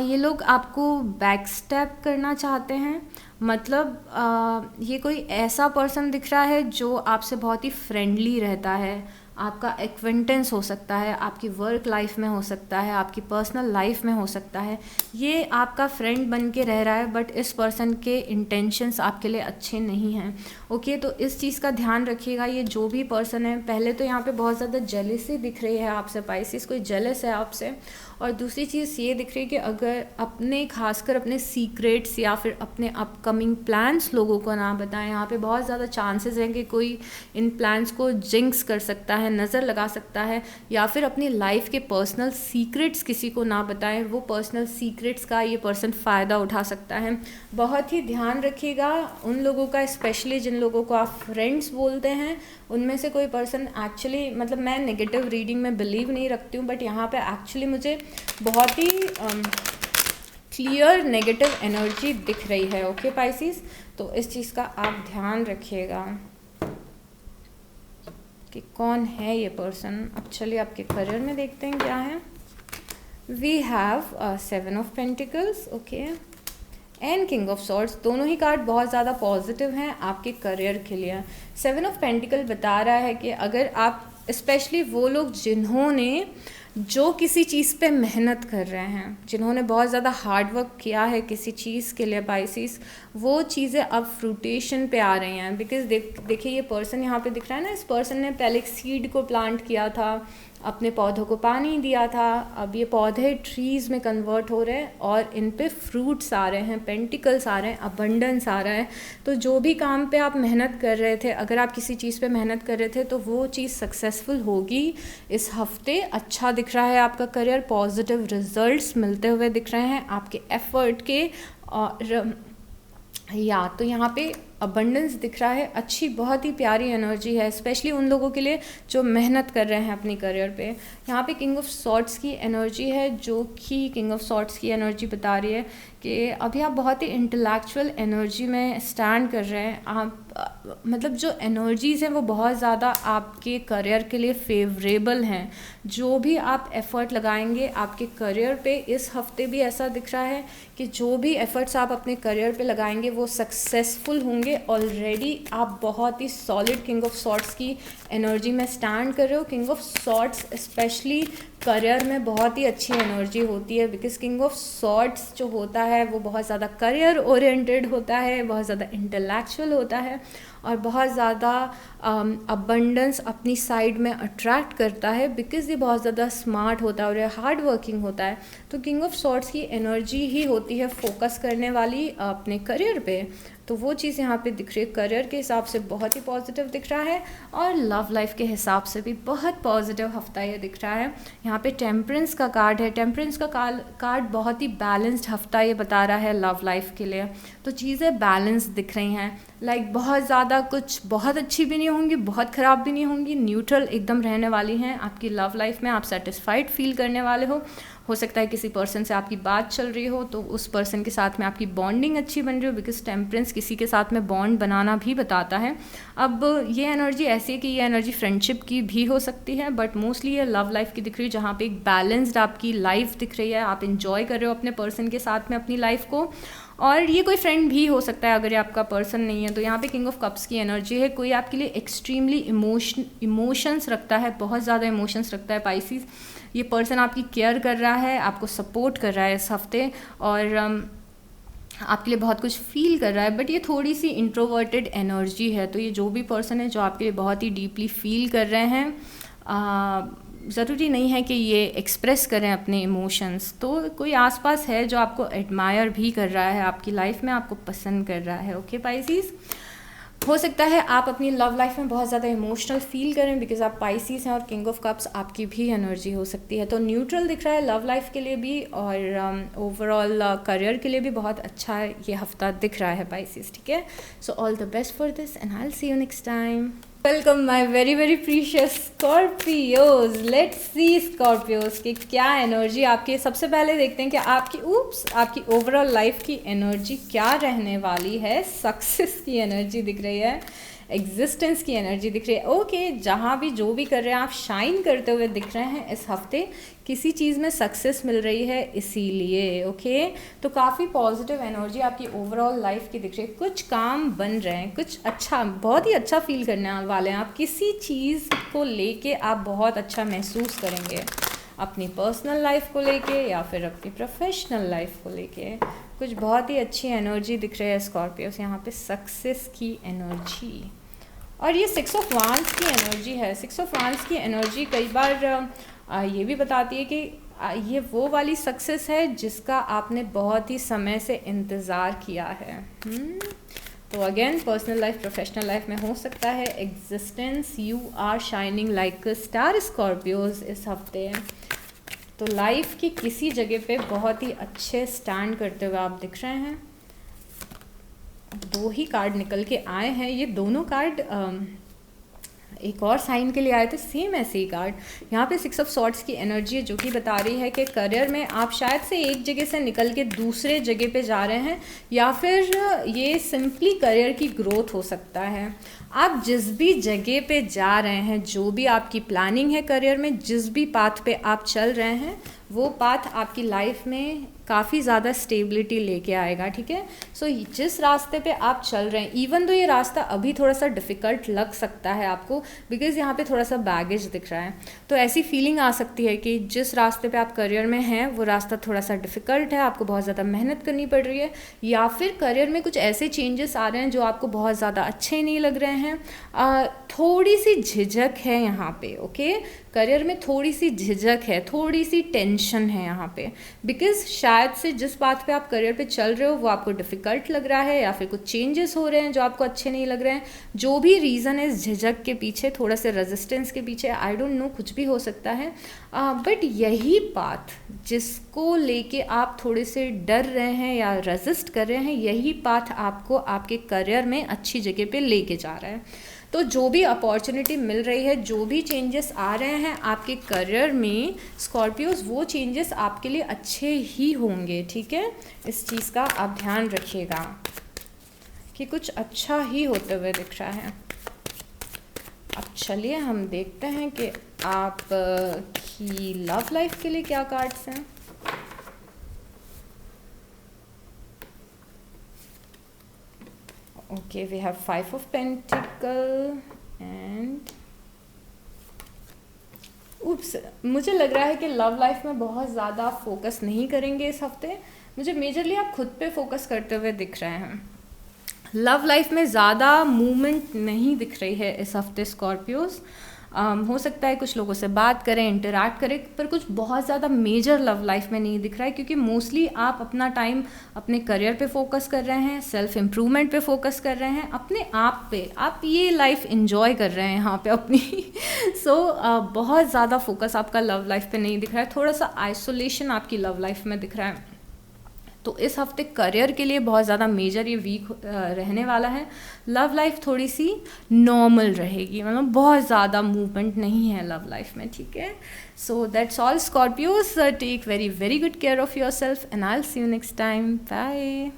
ये लोग आपको बैक स्टेप करना चाहते हैं। मतलब ये कोई ऐसा पर्सन दिख रहा है जो आपसे बहुत ही फ्रेंडली रहता है। आपका एक्वेंटेंस हो सकता है, आपकी वर्क लाइफ में हो सकता है, आपकी पर्सनल लाइफ में हो सकता है। ये आपका फ्रेंड बन के रह रहा है, बट इस पर्सन के इंटेंशंस आपके लिए अच्छे नहीं हैं। ओके, तो इस चीज़ का ध्यान रखिएगा। ये जो भी पर्सन है, पहले तो यहाँ पे बहुत ज़्यादा जेलसी दिख रही है आपसे पाइसिस, कोई जेलस है आपसे। और दूसरी चीज़ ये दिख रही है कि अगर अपने खासकर अपने सीक्रेट्स या फिर अपने अपकमिंग प्लान्स लोगों को ना बताएं। यहाँ पे बहुत ज़्यादा चांसेस हैं कि कोई इन प्लान्स को जिंक्स कर सकता है, नज़र लगा सकता है, या फिर अपनी लाइफ के पर्सनल सीक्रेट्स किसी को ना बताएं। वो पर्सनल सीक्रेट्स का ये पर्सन फ़ायदा उठा सकता है। बहुत ही ध्यान रखिएगा उन लोगों का, स्पेशली जिन लोगों को आप फ्रेंड्स बोलते हैं, उनमें से कोई पर्सन एक्चुअली, मतलब मैं नेगेटिव रीडिंग में बिलीव नहीं रखती हूँ, बट यहाँ पे एक्चुअली मुझे बहुत ही क्लियर नेगेटिव एनर्जी दिख रही है। ओके पाइसिस, तो इस चीज़ का आप ध्यान रखिएगा कि कौन है ये पर्सन। अब चलिए आपके करियर में देखते हैं क्या है। We have 7 of Pentacles, okay, and King of Swords. दोनों ही कार्ड बहुत ज़्यादा पॉजिटिव हैं आपके करियर के लिए। 7 ऑफ पेंटिकल बता रहा है कि अगर आप, स्पेशली वो लोग जिन्होंने जो किसी चीज़ पे मेहनत कर रहे हैं, जिन्होंने बहुत ज़्यादा हार्ड वर्क किया है किसी चीज़ के लिए पाइसिस, वो चीज़ें अब फ्रूटेशन पे आ रही हैं। बिकॉज देखिए ये पर्सन यहाँ पे दिख रहा है ना, इस पर्सन ने पहले एक सीड को प्लांट किया था, अपने पौधों को पानी दिया था, अब ये पौधे ट्रीज़ में कन्वर्ट हो रहे हैं और इन पे फ्रूट्स आ रहे हैं, पेंटिकल्स आ रहे हैं, अबंडेंस आ रहा है। तो जो भी काम पे आप मेहनत कर रहे थे, अगर आप किसी चीज़ पे मेहनत कर रहे थे तो वो चीज़ सक्सेसफुल होगी इस हफ्ते। अच्छा दिख रहा है आपका करियर, पॉजिटिव रिजल्ट्स मिलते हुए दिख रहे हैं आपके एफर्ट के। और या तो यहाँ पे अबंडेंस दिख रहा है, अच्छी बहुत ही प्यारी एनर्जी है, स्पेशली उन लोगों के लिए जो मेहनत कर रहे हैं अपनी करियर पे। यहाँ पे किंग ऑफ सॉर्ड्स की एनर्जी है, जो कि किंग ऑफ सॉर्ड्स की एनर्जी बता रही है कि अभी आप बहुत ही इंटेलेक्चुअल एनर्जी में स्टैंड कर रहे हैं। आप मतलब जो एनर्जीज़ हैं वो बहुत ज़्यादा आपके करियर के लिए फेवरेबल हैं। जो भी आप एफ़र्ट लगाएंगे आपके करियर पे, इस हफ्ते भी ऐसा दिख रहा है कि जो भी एफ़र्ट्स आप अपने करियर पे लगाएंगे वो सक्सेसफुल होंगे। ऑलरेडी आप बहुत ही सॉलिड किंग ऑफ सॉर्ड्स की एनर्जी में स्टैंड कर रहे हो। King of swords specially career में बहुत ही अच्छी एनर्जी होती है, बिकॉज किंग ऑफ सॉर्ड्स जो होता है वो बहुत ज़्यादा करियर ओरिएंटेड होता है, बहुत ज़्यादा इंटेलेक्चुअल होता है और बहुत ज़्यादा अबंडेंस अपनी साइड में अट्रैक्ट करता है, बिकॉज ये बहुत ज़्यादा स्मार्ट होता है और ये हार्ड वर्किंग होता है। तो किंग ऑफ सॉर्ड्स की एनर्जी ही होती है फोकस करने वाली अपने करियर पे। तो वो चीज़ यहाँ पे दिख रही है, करियर के हिसाब से बहुत ही पॉजिटिव दिख रहा है और लव लाइफ के हिसाब से भी बहुत पॉजिटिव हफ्ता ये दिख रहा है। यहाँ पे टेम्परेंस का कार्ड है, टेम्परेंस का कार्ड बहुत ही बैलेंस्ड हफ्ता ये बता रहा है लव लाइफ के लिए। तो चीज़ें बैलेंस दिख रही हैं, लाइक बहुत ज़्यादा कुछ बहुत अच्छी भी नहीं होंगी, बहुत ख़राब भी नहीं होंगी, न्यूट्रल एकदम रहने वाली हैं आपकी लव लाइफ में। आप सेटिस्फाइड फील करने वाले हो सकता है किसी पर्सन से आपकी बात चल रही हो तो उस पर्सन के साथ में आपकी बॉन्डिंग अच्छी बन रही हो, बिकॉज टेम्परेंस किसी के साथ में बॉन्ड बनाना भी बताता है। अब ये एनर्जी ऐसी है कि ये एनर्जी फ्रेंडशिप की भी हो सकती है, बट मोस्टली ये लव लाइफ की दिख रही है, जहाँ पे एक बैलेंस्ड आपकी लाइफ दिख रही है, आप इंजॉय कर रहे हो अपने पर्सन के साथ में अपनी लाइफ को। और ये कोई फ्रेंड भी हो सकता है अगर ये आपका पर्सन नहीं है। तो यहाँ पे किंग ऑफ कप्स की एनर्जी है, कोई आपके लिए एक्सट्रीमली इमोशंस रखता है, बहुत ज़्यादा इमोशंस रखता है पाइसिस। ये पर्सन आपकी केयर कर रहा है, आपको सपोर्ट कर रहा है इस हफ्ते और आपके लिए बहुत कुछ फील कर रहा है, बट ये थोड़ी सी इंट्रोवर्टेड एनर्जी है। तो ये जो भी पर्सन है जो आपके लिए बहुत ही डीपली फील कर रहे हैं, ज़रूरी नहीं है कि ये एक्सप्रेस करें अपने इमोशंस। तो कोई आसपास है जो आपको एडमायर भी कर रहा है, आपकी लाइफ में आपको पसंद कर रहा है। ओके पाइसिस, हो सकता है आप अपनी लव लाइफ में बहुत ज़्यादा इमोशनल फील करें, बिकॉज आप पाइसिस हैं और किंग ऑफ कप्स आपकी भी एनर्जी हो सकती है। तो न्यूट्रल दिख रहा है लव लाइफ के लिए भी और ओवरऑल करियर के लिए भी बहुत अच्छा ये हफ्ता दिख रहा है पाइसिस। ठीक है, so all the best for this and I will see you next time. Welcome my very very precious Scorpios. Let's see Scorpios की क्या एनर्जी आपकी। सबसे पहले देखते हैं कि आपकी ओवरऑल लाइफ की एनर्जी क्या रहने वाली है। सक्सेस की एनर्जी दिख रही है, एग्जिस्टेंस की एनर्जी दिख रही है। ओके, जहाँ भी जो भी कर रहे हैं आप शाइन करते हुए दिख रहे हैं इस हफ्ते। किसी चीज़ में सक्सेस मिल रही है इसीलिए। ओके, तो काफ़ी पॉजिटिव एनर्जी आपकी ओवरऑल लाइफ की दिख रही है। कुछ काम बन रहे हैं, कुछ अच्छा, बहुत ही अच्छा फील करने वाले हैं आप। किसी चीज़ को लेके आप बहुत अच्छा महसूस करेंगे, अपनी पर्सनल लाइफ को लेके या फिर अपनी प्रोफेशनल लाइफ को लेके। कुछ बहुत ही अच्छी एनर्जी दिख रही है स्कॉर्पियोस यहाँ पे, सक्सेस की एनर्जी। और ये 6 ऑफ वांड्स की एनर्जी है। 6 ऑफ वांड्स की एनर्जी कई बार ये भी बताती है कि ये वो वाली सक्सेस है जिसका आपने बहुत ही समय से इंतज़ार किया है। तो again personal life professional life में हो सकता है existence. You are shining like a star Scorpios इस हफ्ते। तो लाइफ की किसी जगह पे बहुत ही अच्छे स्टैंड करते हुए आप दिख रहे हैं। 2 ही कार्ड निकल के आए हैं। ये दोनों कार्ड एक और साइन के लिए आए थे, सेम ऐसे ही कार्ड। यहाँ पे 6 ऑफ सॉर्ड्स की एनर्जी है जो कि बता रही है कि करियर में आप शायद से एक जगह से निकल के दूसरे जगह पे जा रहे हैं, या फिर ये सिंपली करियर की ग्रोथ हो सकता है। आप जिस भी जगह पे जा रहे हैं, जो भी आपकी प्लानिंग है करियर में, जिस भी पाथ पे आप चल रहे हैं, वो पाथ आपकी लाइफ में काफ़ी ज़्यादा स्टेबिलिटी लेके आएगा। ठीक है, सो जिस रास्ते पे आप चल रहे हैं, इवन तो ये रास्ता अभी थोड़ा सा डिफ़िकल्ट लग सकता है आपको, बिकॉज़ यहाँ पे थोड़ा सा बैगेज दिख रहा है। तो ऐसी फीलिंग आ सकती है कि जिस रास्ते पे आप करियर में हैं वो रास्ता थोड़ा सा डिफ़िकल्ट है, आपको बहुत ज़्यादा मेहनत करनी पड़ रही है, या फिर करियर में कुछ ऐसे चेंजेस आ रहे हैं जो आपको बहुत ज़्यादा अच्छे नहीं लग रहे हैं। थोड़ी सी झिझक है यहाँ पे। ओके, करियर में थोड़ी सी झिझक है, थोड़ी सी टेंशन है यहाँ पे, बिकॉज शायद से जिस बात पे आप करियर पे चल रहे हो वो आपको डिफ़िकल्ट लग रहा है, या फिर कुछ चेंजेस हो रहे हैं जो आपको अच्छे नहीं लग रहे हैं। जो भी रीज़न है इस झिझक के पीछे, थोड़ा से रेजिस्टेंस के पीछे, आई डोंट नो, कुछ भी हो सकता है। बट यही पाथ जिसको लेके आप थोड़े से डर रहे हैं या रेजिस्ट कर रहे हैं, यही पाथ आपको आपके करियर में अच्छी जगह पे लेके जा रहा है। तो जो भी अपॉर्चुनिटी मिल रही है, जो भी चेंजेस आ रहे हैं आपके करियर में स्कॉर्पियोज, वो चेंजेस आपके लिए अच्छे ही होंगे। ठीक है, इस चीज़ का आप ध्यान रखिएगा कि कुछ अच्छा ही होते हुए दिख रहा है। अब चलिए हम देखते हैं कि आप की लव लाइफ के लिए क्या कार्ड्स हैं। Okay, we have 5 of Pentacle and मुझे लग रहा है कि लव लाइफ में बहुत ज़्यादा फोकस नहीं करेंगे इस हफ्ते। मुझे मेजरली आप खुद पे फोकस करते हुए दिख रहे हैं। लव लाइफ में ज़्यादा मूवमेंट नहीं दिख रही है इस हफ्ते स्कॉर्पियोज। हो सकता है कुछ लोगों से बात करें, इंटरैक्ट करें, पर कुछ बहुत ज़्यादा मेजर लव लाइफ में नहीं दिख रहा है, क्योंकि मोस्टली आप अपना टाइम अपने करियर पे फोकस कर रहे हैं, सेल्फ इम्प्रूवमेंट पे फोकस कर रहे हैं, अपने आप पे आप ये लाइफ इन्जॉय कर रहे हैं यहाँ पे अपनी। बहुत ज़्यादा फोकस आपका लव लाइफ पे नहीं दिख रहा है, थोड़ा सा आइसोलेशन आपकी लव लाइफ में दिख रहा है। तो इस हफ्ते करियर के लिए बहुत ज़्यादा मेजर ये वीक रहने वाला है। लव लाइफ थोड़ी सी नॉर्मल रहेगी, मतलब बहुत ज़्यादा मूवमेंट नहीं है लव लाइफ में। ठीक है, so that's all Scorpios. Take very very good care of yourself and I will see you next time. Bye.